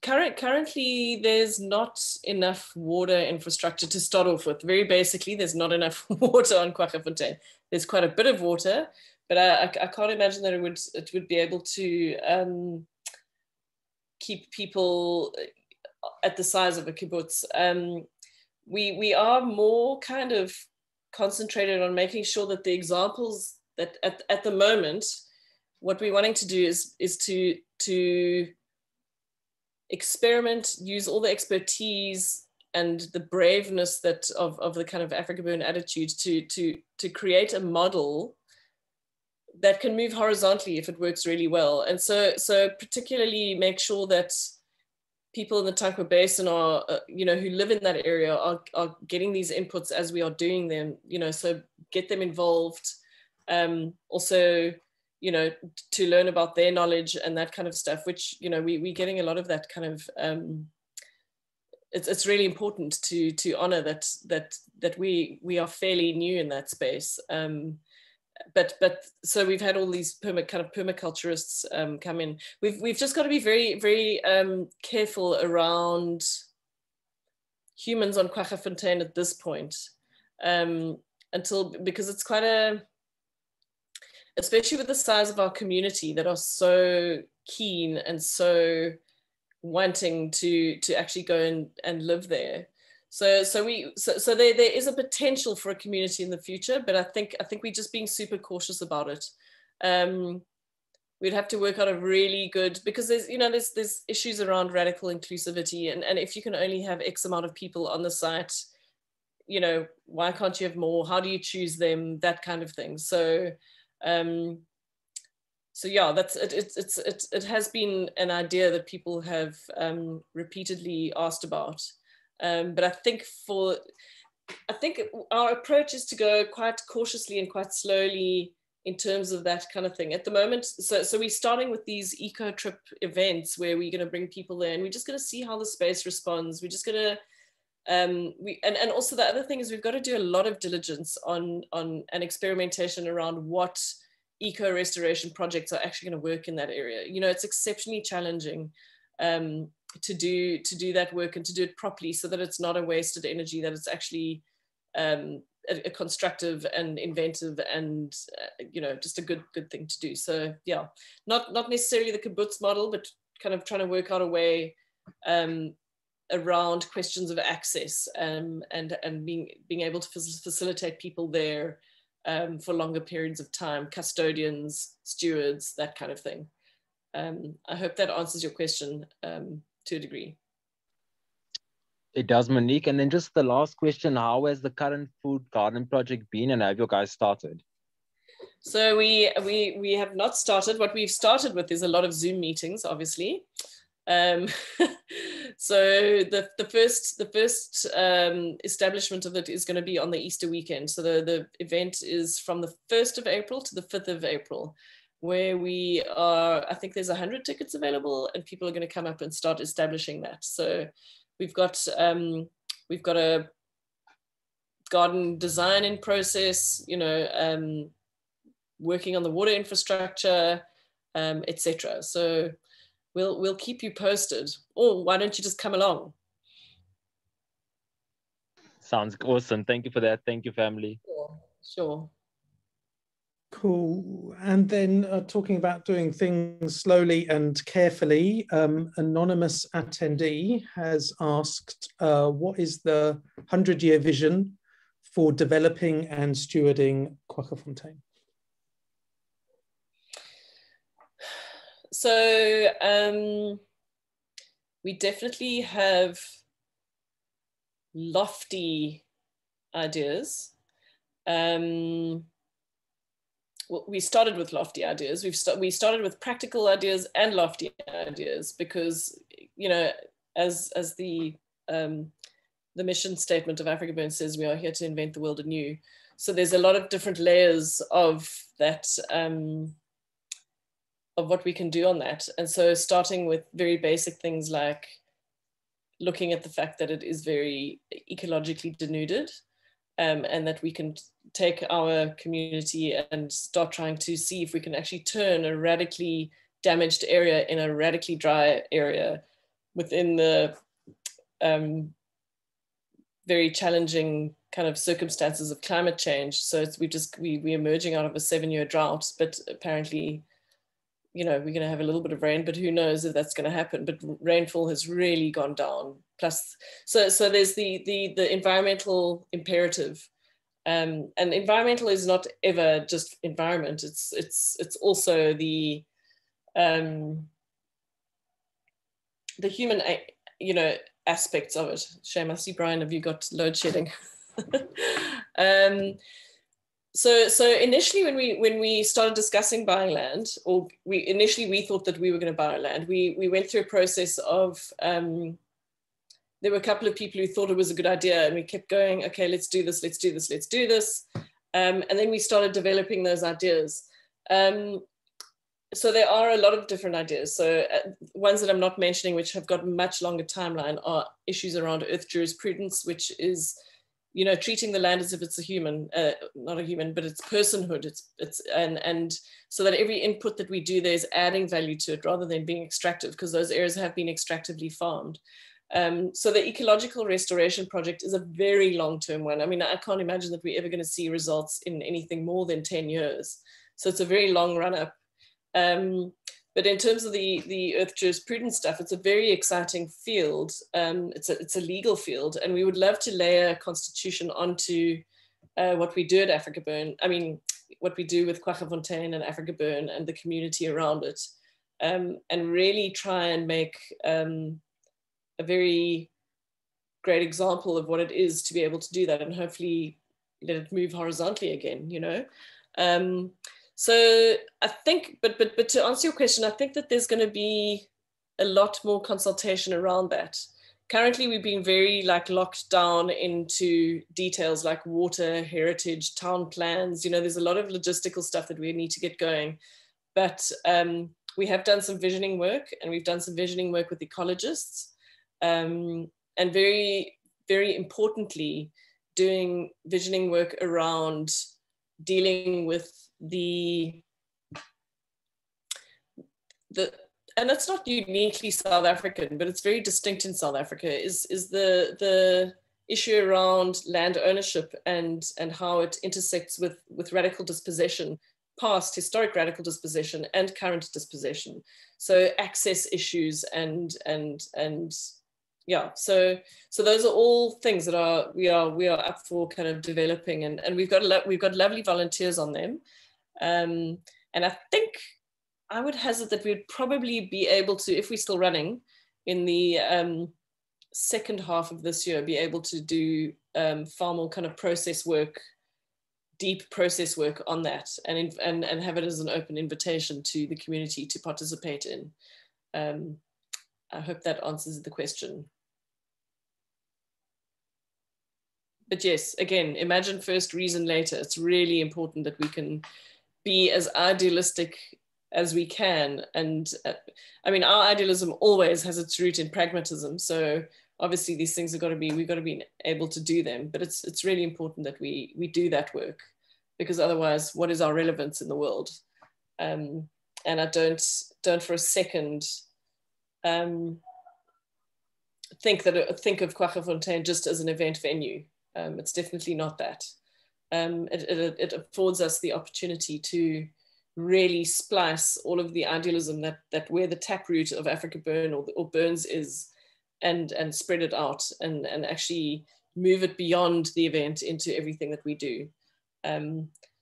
Currently, there's not enough water infrastructure to start off with. Very basically, there's not enough water on Quaggafontein. There's quite a bit of water, but I can't imagine that it would be able to keep people at the size of a kibbutz. We are more kind of concentrated on making sure that the examples that at the moment, what we're wanting to do is to experiment, use all the expertise and the braveness that of the kind of AfrikaBurn attitude to create a model that can move horizontally if it works really well. And so particularly make sure that people in the Tankwa Basin are, you know, who live in that area are getting these inputs as we are doing them, you know, so get them involved. Also, you know, to learn about their knowledge and that kind of stuff, which, you know, we're getting a lot of that kind of it's really important to honor that we are fairly new in that space. But so we've had all these permaculturists come in. We've just got to be very, very careful around humans on Quaggafontein at this point, because it's quite especially with the size of our community that are so keen and so wanting to actually go and live there. So there is a potential for a community in the future, but I think we're just being super cautious about it. We'd have to work out a really good, because there's issues around radical inclusivity, and if you can only have X amount of people on the site, why can't you have more? How do you choose them? That kind of thing. So yeah, that's it. It has been an idea that people have repeatedly asked about. But I think our approach is to go quite cautiously and quite slowly in terms of that kind of thing at the moment. So we're starting with these eco trip events where we're going to bring people there, and we're just going to see how the space responds. We're just going to and also the other thing is we've got to do a lot of diligence on an experimentation around what eco restoration projects are actually going to work in that area. It's exceptionally challenging to do that work and to do it properly, so that it's not a wasted energy, that it's actually a constructive and inventive and just a good thing to do. So yeah, not necessarily the kibbutz model, but kind of trying to work out a way around questions of access and being able to facilitate people there for longer periods of time, custodians, stewards, that kind of thing. I hope that answers your question to a degree. It does, Monique. And then just the last question, how has the current food garden project been, and have you guys started? So we have not started. What we've started with is a lot of Zoom meetings, obviously. So the first establishment of it is going to be on the Easter weekend. So the event is from the 1st of April to the 5th of April, where we are, I think there's 100 tickets available, and people are going to come up and start establishing that. So we've got a garden design in process, working on the water infrastructure, etc. So we'll keep you posted. Or why don't you just come along? Sounds awesome. Thank you for that. Thank you, family. Sure. Cool. And then talking about doing things slowly and carefully, anonymous attendee has asked, what is the 100-year vision for developing and stewarding Quaggafontein? So we definitely have lofty ideas. Well, we started with lofty ideas. We started with practical ideas and lofty ideas because, as the mission statement of AfrikaBurn says, we are here to invent the world anew. So there's a lot of different layers of that, of what we can do on that. And so starting with very basic things like looking at the fact that it is very ecologically denuded, and that we can take our community and start trying to see if we can actually turn a radically damaged area in a radically dry area within the very challenging kind of circumstances of climate change. So we're emerging out of a 7-year drought, but apparently, we're going to have a little bit of rain, but who knows if that's going to happen. But rainfall has really gone down. Plus, so there's the environmental imperative, and environmental is not ever just environment. It's also the human, aspects of it. Shame, I see Brian, have you got load shedding? So initially when we started discussing buying land, or we thought that we were going to buy land, we went through a process of, there were a couple of people who thought it was a good idea, and we kept going, okay, let's do this. And then we started developing those ideas. And So there are a lot of different ideas. So ones that I'm not mentioning, which have got a much longer timeline, are issues around earth jurisprudence, which is, you know, treating the land as if it's a human, not a human, but it's personhood. And so that every input that we do there is adding value to it rather than being extractive, because those areas have been extractively farmed. So the ecological restoration project is a very long-term one. I mean, I can't imagine that we're ever going to see results in anything more than 10 years. So it's a very long run-up. But in terms of the earth jurisprudence stuff, it's a very exciting field. It's a legal field, and we would love to layer a constitution onto what we do at AfrikaBurn. I mean, what we do with Quaggafontein and AfrikaBurn and the community around it, and really try and make a very great example of what it is to be able to do that, and hopefully let it move horizontally again, you know. So I think, but to answer your question, I think that there's going to be a lot more consultation around that. Currently, we've been very locked down into details like water, heritage, town plans. You know, there's a lot of logistical stuff that we need to get going. But we have done some visioning work, and we've done some visioning work with ecologists. And very, very importantly, doing visioning work around dealing with and it's not uniquely South African, but it's very distinct in South Africa, is the issue around land ownership and how it intersects with radical dispossession, past historic radical dispossession and current dispossession. So access issues and yeah, so those are all things that we are up for kind of developing, and we've got lovely volunteers on them. And I think I would hazard that we'd probably be able to, if we're still running, in the second half of this year, be able to do far more kind of process work, deep process work on that, and have it as an open invitation to the community to participate in. I hope that answers the question. But yes, again, imagine first, reason later. It's really important that we can be as idealistic as we can. And I mean, our idealism always has its root in pragmatism. So obviously these things we've got to be able to do them, but it's really important that we do that work, because otherwise what is our relevance in the world? And I don't for a second think of Quaggafontein just as an event venue. It's definitely not that. It affords us the opportunity to really splice all of the idealism that where the taproot of AfrikaBurn or Burns is, and spread it out and actually move it beyond the event into everything that we do.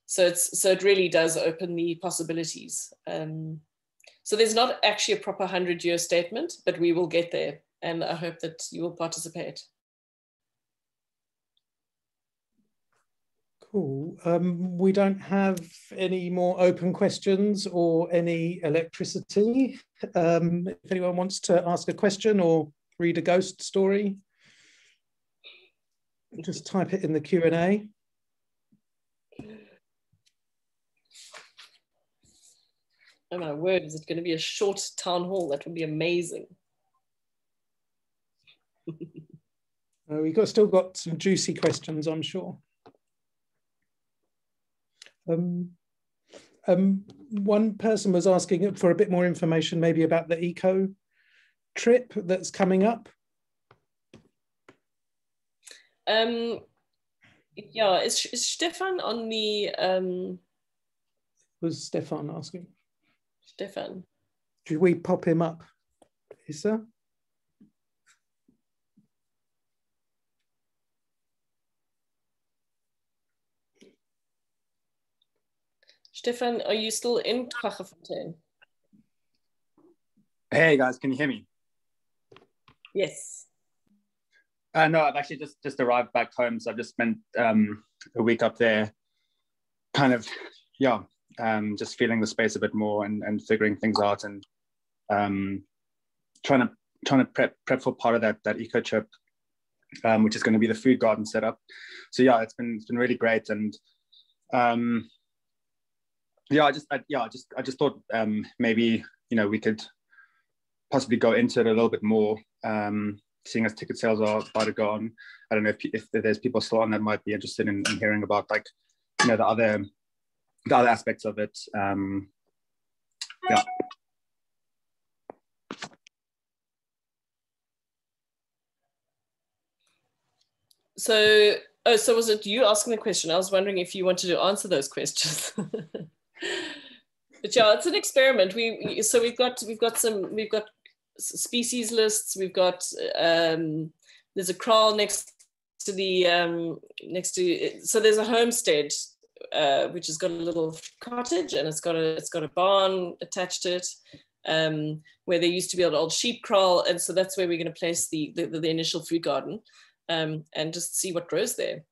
So it really does open the possibilities. So there's not actually a proper 100-year statement, but we will get there, and I hope that you will participate. Cool. We don't have any more open questions or any electricity. If anyone wants to ask a question or read a ghost story, just type it in the Q&A. Oh my word, is it going to be a short town hall? That would be amazing. We've still got some juicy questions, I'm sure. One person was asking for a bit more information maybe about the eco trip that's coming up. Yeah, is Stefan on the... Was Stefan asking? Stefan. Should we pop him up, Issa? Stefan, are you still in Quaggafontein? Hey guys, can you hear me? Yes. No, I've actually just arrived back home, so I've just spent a week up there, kind of, yeah, just feeling the space a bit more and figuring things out, and trying to prep for part of that eco trip, which is going to be the food garden setup. So yeah, it's been really great, and yeah, I just thought maybe, you know, we could possibly go into it a little bit more, seeing as ticket sales are about to go on. I don't know if there's people still on that might be interested in hearing about, like, you know, the other aspects of it. Yeah. So, so was it you asking the question? I was wondering if you wanted to answer those questions. But yeah, it's an experiment. We've got species lists. We've got there's a kraal next to the so there's a homestead which has got a little cottage, and it's got a barn attached to it, where there used to be an old sheep kraal, and so that's where we're going to place the initial food garden, and just see what grows there.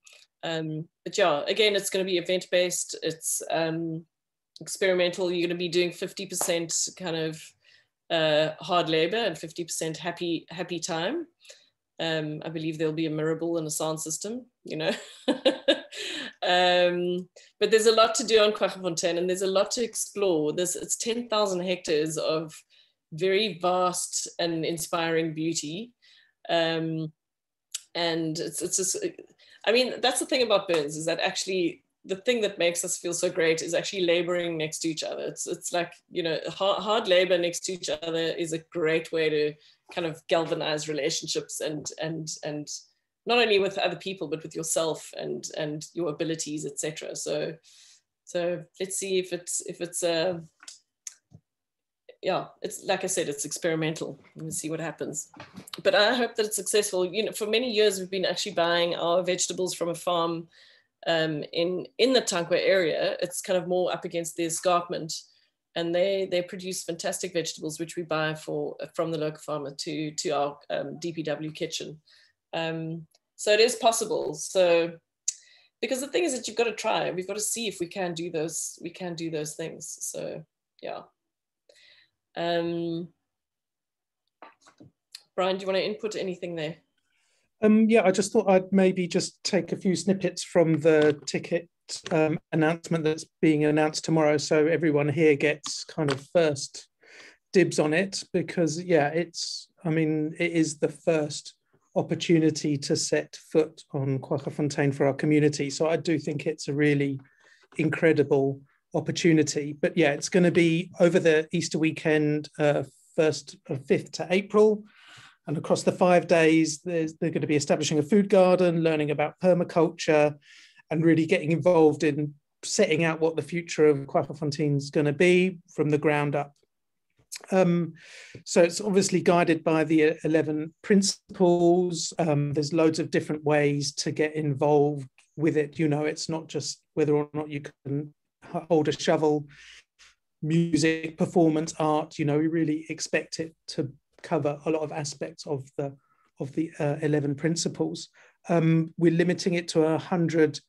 But yeah, again, it's going to be event based. It's experimental. You're going to be doing 50% kind of hard labor and 50% happy time. I believe there'll be a mirror ball and a sound system, you know. But there's a lot to do on Quaggafontein, and there's a lot to explore. It's 10,000 hectares of very vast and inspiring beauty. And it's just, I mean, that's the thing about Burns, is that actually the thing that makes us feel so great is actually laboring next to each other. It's like, you know, hard labor next to each other is a great way to kind of galvanize relationships and not only with other people, but with yourself and your abilities, etc. So let's see if it's yeah, it's like I said, it's experimental. We'll see what happens. But I hope that it's successful. You know, for many years we've been actually buying our vegetables from a farm in the Tankwa area. It's kind of more up against the escarpment, and they produce fantastic vegetables which we buy from the local farmer to our DPW kitchen. So it is possible. So because the thing is that you've got to try. We've got to see if we can do those things. So yeah. Brian, do you want to input anything there? Yeah, I just thought I'd maybe just take a few snippets from the ticket announcement that's being announced tomorrow, so everyone here gets kind of first dibs on it, because yeah, it is the first opportunity to set foot on Quaggafontein for our community. So I do think it's a really incredible opportunity. But yeah, it's going to be over the Easter weekend, 5th to April. And across the 5 days, they're going to be establishing a food garden, learning about permaculture, and really getting involved in setting out what the future of Quaggafontein is going to be from the ground up. So it's obviously guided by the 11 principles. There's loads of different ways to get involved with it. You know, it's not just whether or not you can hold a shovel, music, performance, art. You know, we really expect it to cover a lot of aspects of the 11 principles. We're limiting it to 100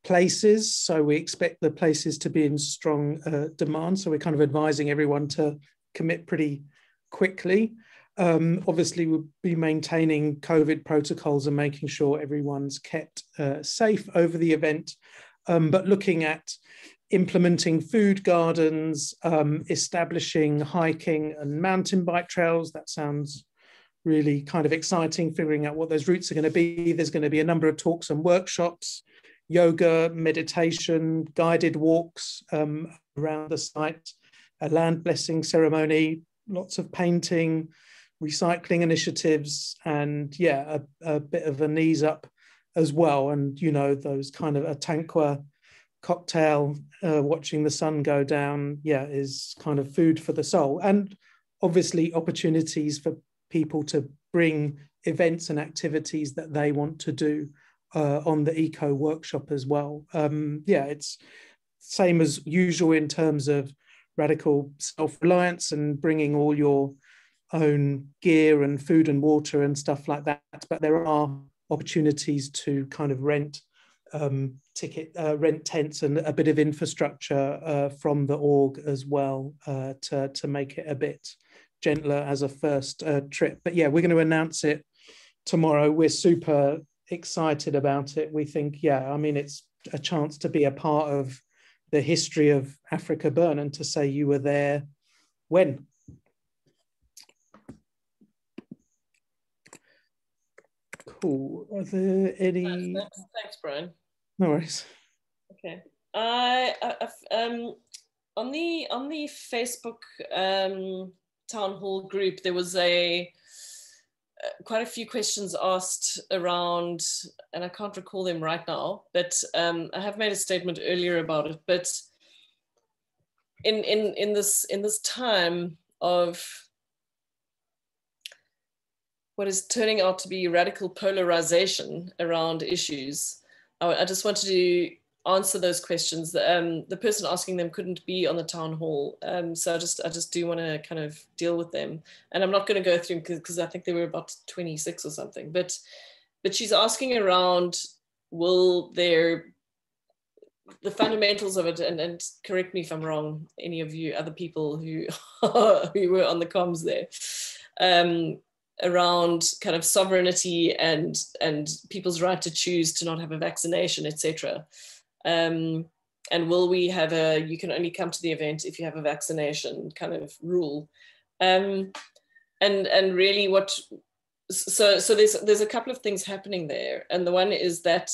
places, so we expect the places to be in strong demand. So we're kind of advising everyone to commit pretty quickly. Obviously, we'll be maintaining COVID protocols and making sure everyone's kept safe over the event, but looking at implementing food gardens, establishing hiking and mountain bike trails. That sounds really kind of exciting, figuring out what those routes are going to be. There's going to be a number of talks and workshops, yoga, meditation, guided walks around the site, a land blessing ceremony, lots of painting, recycling initiatives, and yeah, a bit of a knees up as well. And, you know, those kind of a Tankwa cocktail, watching the sun go down, yeah, is kind of food for the soul. And obviously opportunities for people to bring events and activities that they want to do on the eco workshop as well. Yeah, it's same as usual in terms of radical self-reliance and bringing all your own gear and food and water and stuff like that. But there are opportunities to kind of rent tents and a bit of infrastructure from the org as well, to make it a bit gentler as a first trip. But yeah, we're going to announce it tomorrow. We're super excited about it. We think, yeah, I mean, it's a chance to be a part of the history of AfrikaBurn and to say you were there when. Cool. Are there any? Thanks, Brian. No worries. Okay. On the Facebook town hall group, there was quite a few questions asked around, and I can't recall them right now, but I have made a statement earlier about it. But in this time of what is turning out to be radical polarization around issues, I just wanted to answer those questions. The person asking them couldn't be on the town hall, so I just do want to kind of deal with them. And I'm not going to go through them because I think they were about 26 or something. But she's asking around, will the fundamentals of it, and correct me if I'm wrong, any of you other people who who were on the comms there, around kind of sovereignty and people's right to choose to not have a vaccination, etc. And will we have you can only come to the event if you have a vaccination kind of rule? And really so there's a couple of things happening there. And the one is that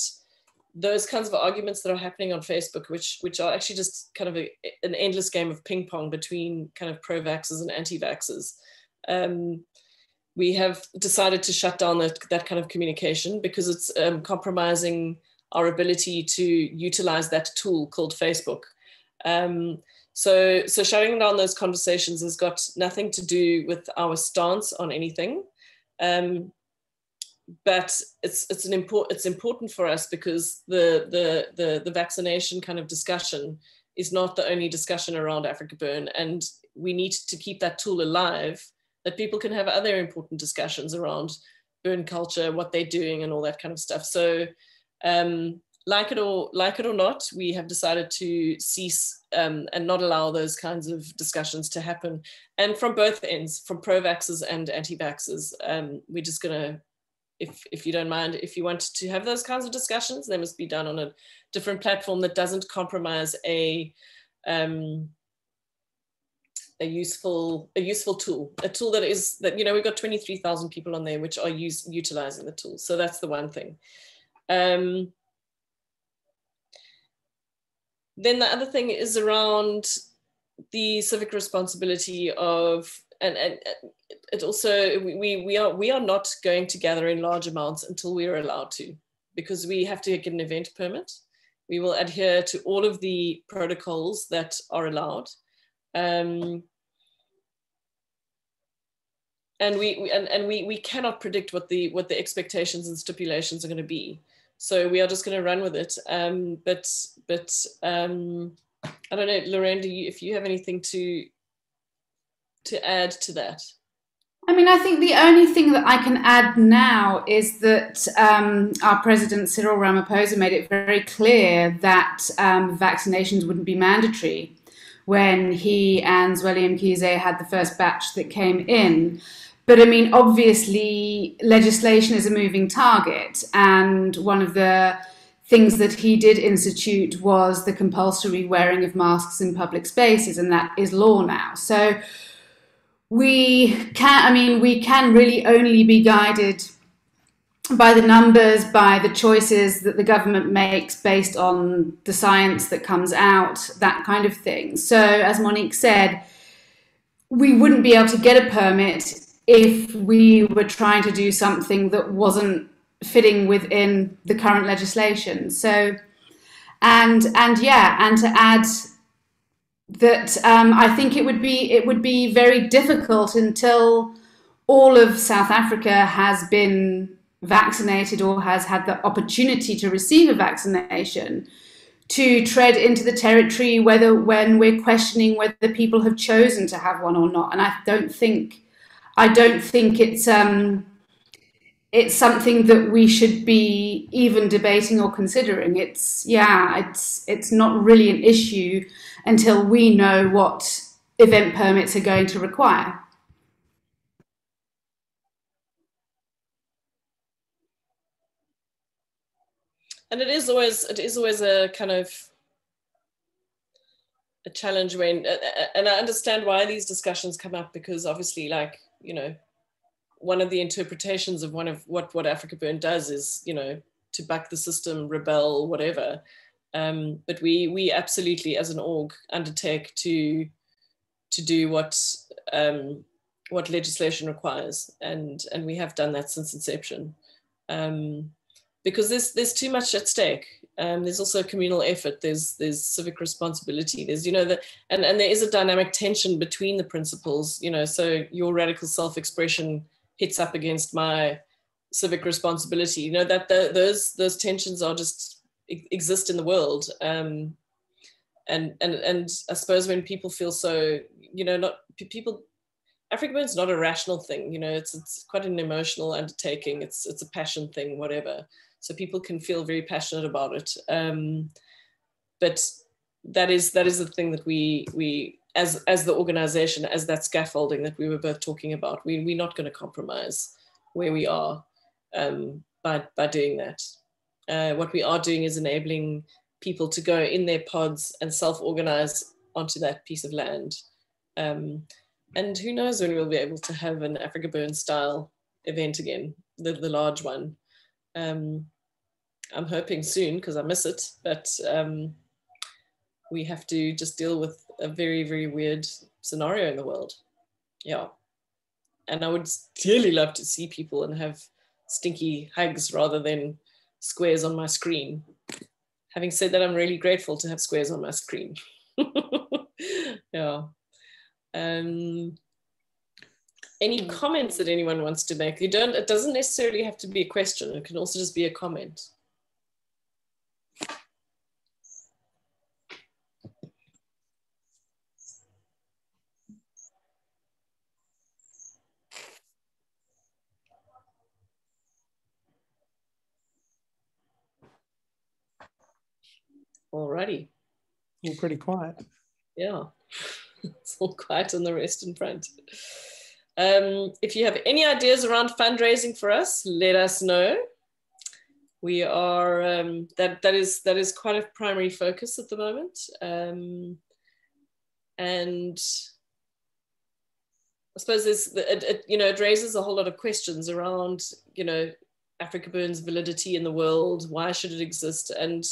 those kinds of arguments that are happening on Facebook, which are actually just kind of an endless game of ping pong between kind of pro-vaxxers and anti-vaxxers. We have decided to shut down that kind of communication because it's compromising our ability to utilize that tool called Facebook. So shutting down those conversations has got nothing to do with our stance on anything. But it's important for us because the vaccination kind of discussion is not the only discussion around AfrikaBurn, and we need to keep that tool alive, that people can have other important discussions around burn culture, what they're doing, and all that kind of stuff. So, like it or not, we have decided to cease and not allow those kinds of discussions to happen. And from both ends, from pro-vaxxers and anti-vaxxers, we're just gonna, if you don't mind, if you want to have those kinds of discussions, they must be done on a different platform that doesn't compromise a useful tool, a tool that we've got 23,000 people on there which are utilizing the tool. So that's the one thing. Then the other thing is around the civic responsibility of, and it also, we are not going to gather in large amounts until we are allowed to, because we have to get an event permit. We will adhere to all of the protocols that are allowed. And we cannot predict what the expectations and stipulations are going to be. So we are just going to run with it. But I don't know, Lorraine, if you have anything to add to that? I mean, I think the only thing that I can add now is that our president, Cyril Ramaphosa, made it very clear that vaccinations wouldn't be mandatory when he and Zweli Mkhize had the first batch that came in. But I mean, obviously, legislation is a moving target. And one of the things that he did institute was the compulsory wearing of masks in public spaces, and that is law now. So we can really only be guided by the numbers, by the choices that the government makes based on the science that comes out, that kind of thing. So as Monique said, we wouldn't be able to get a permit if we were trying to do something that wasn't fitting within the current legislation. So, and to add that I think it would be very difficult until all of South Africa has been vaccinated or has had the opportunity to receive a vaccination to tread into the territory when we're questioning whether people have chosen to have one or not. And I don't think it's something that we should be even debating or considering. It's not really an issue until we know what event permits are going to require. And it is always a kind of, a challenge when, and I understand why these discussions come up, because obviously, like, you know, one of the interpretations of what AfrikaBurn does is, you know, to buck the system, rebel, whatever. But we absolutely, as an org, undertake to do what legislation requires, and we have done that since inception. Because there's too much at stake. There's also communal effort. There's civic responsibility. There's, you know, and there is a dynamic tension between the principles. You know, so your radical self-expression hits up against my civic responsibility. You know, that those tensions are just exist in the world. And I suppose when people feel so, you know, not people. AfrikaBurn's not a rational thing, you know. It's quite an emotional undertaking. It's a passion thing, whatever. So people can feel very passionate about it. But that is the thing that we as the organization, as that scaffolding that we were both talking about, we're not going to compromise where we are by doing that. What we are doing is enabling people to go in their pods and self-organize onto that piece of land. And who knows when we'll be able to have an AfrikaBurn style event again, the large one. I'm hoping soon, because I miss it, but we have to just deal with a very, very weird scenario in the world. Yeah. And I would dearly love to see people and have stinky hugs rather than squares on my screen. Having said that, I'm really grateful to have squares on my screen. Yeah. Any comments that anyone wants to make? It doesn't necessarily have to be a question. It can also just be a comment. Alrighty. All pretty quiet. Yeah. It's all quiet on the rest in front. If you have any ideas around fundraising for us, let us know. We are that is quite a primary focus at the moment, and I suppose it raises a whole lot of questions around, you know, AfrikaBurn's validity in the world. Why should it exist? And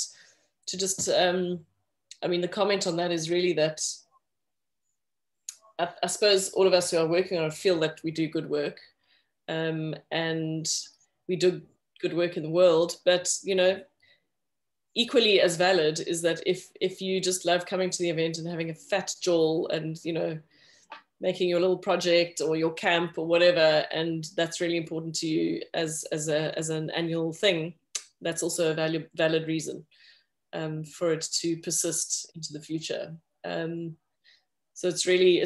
to just I mean, the comment on that is really that I suppose all of us who are working on it feel that we do good work, and we do good work in the world. But, you know, equally as valid is that if you just love coming to the event and having a fat jaw and, you know, making your little project or your camp or whatever, and that's really important to you as an annual thing, that's also a valid reason for it to persist into the future. So it's really,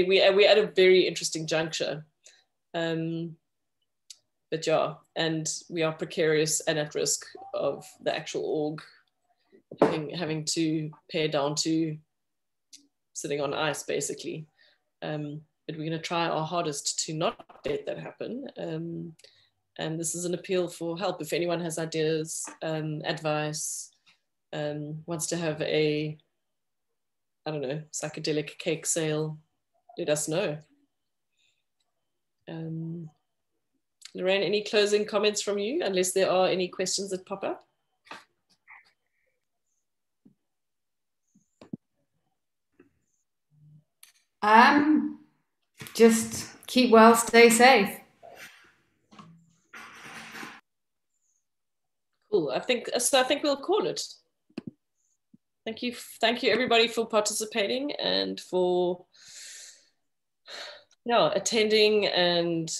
we're at a very interesting juncture. But yeah, and we are precarious and at risk of the actual org having to pare down to sitting on ice, basically. But we're going to try our hardest to not let that happen. And this is an appeal for help. If anyone has ideas, advice, wants to have a, I don't know, psychedelic cake sale, let us know. Lorraine, any closing comments from you, unless there are any questions that pop up? Just keep well, stay safe. Cool. I think we'll call it. Thank you everybody for participating and for attending and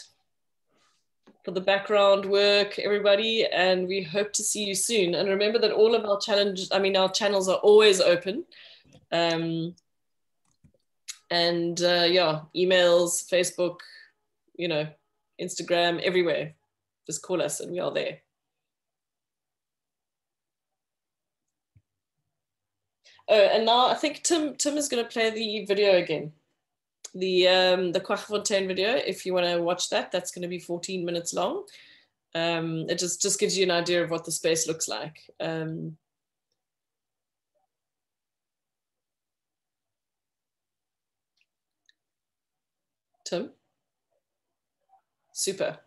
for the background work, everybody, and we hope to see you soon. And remember that all of our channels are always open. Emails, Facebook, you know, Instagram, everywhere. Just call us and we are there. Oh, and now I think Tim is going to play the video again. The Quaggafontein video, if you want to watch that, that's going to be 14 minutes long. It just gives you an idea of what the space looks like. Tim? Super.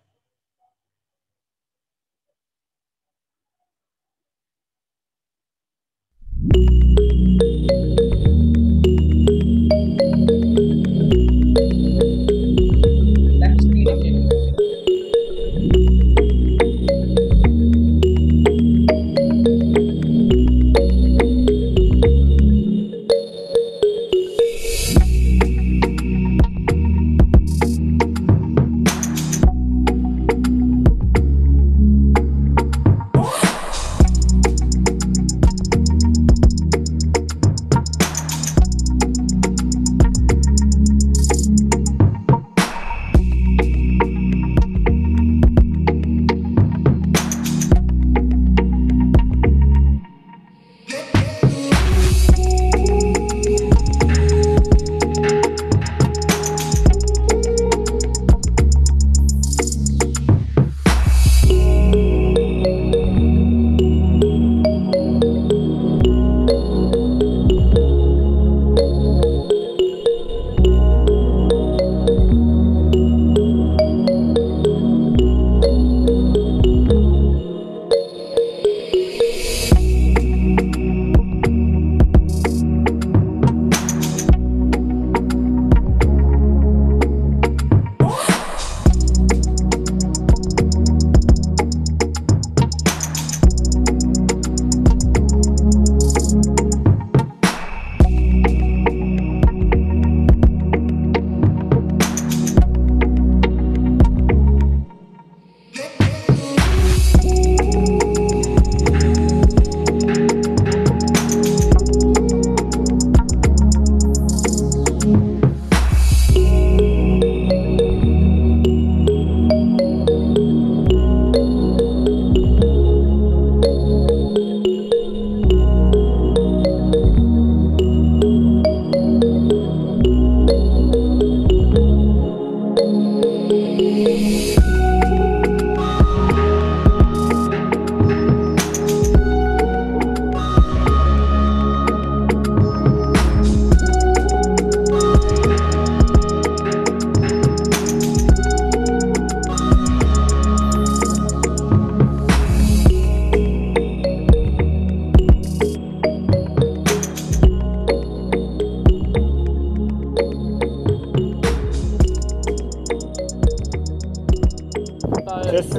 Just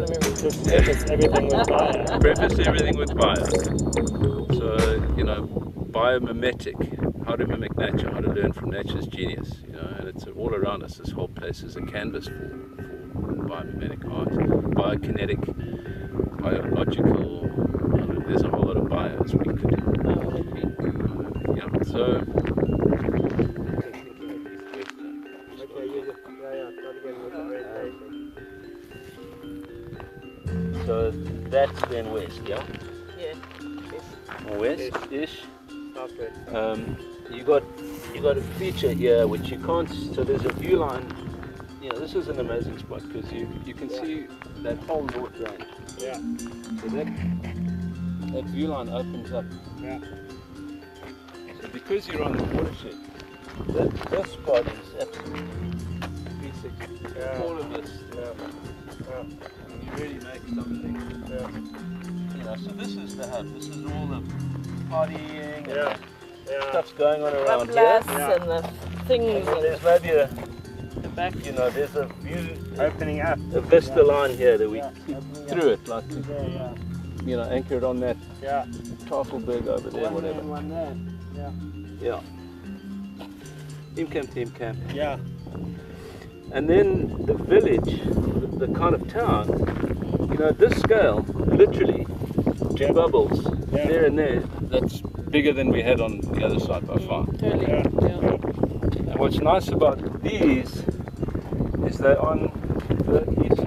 preface everything with bio. Preface everything with bio. So, you know, biomimetic, how to mimic nature, how to learn from nature's genius, you know, and it's all around us. This whole place is a canvas for biomimetic art, biokinetic, biological, you know, there's a whole lot of bios we could do. Yeah, so so that's then west, yeah? Yeah. West-ish. Southwest. You got a feature here which you can't, so there's a view line. You know, this is an amazing spot because you can see that whole north range. Yeah. So that view line opens up. Yeah. So because you're on the watershed, this spot is absolutely 360. Yeah. All of this. Yeah. And you really make something. Yeah. You know, so this is the hub. This is all the partying Yeah. and stuff's going on around here. Rumblers and the things. And there's maybe a back, you know, there's a view Opening up. a vista line here that we keep opening through it, like to, There, yeah. you know, anchor it on that Yeah. Tafelberg over there, One whatever. there and one there. Yeah. Yeah. Team camp. Yeah. And then the village, the kind of town, you know, this scale, literally, two bubbles, Yeah. there and there, that's bigger than we had on the other side by far. Totally. Yeah. And what's nice about these is they're on the east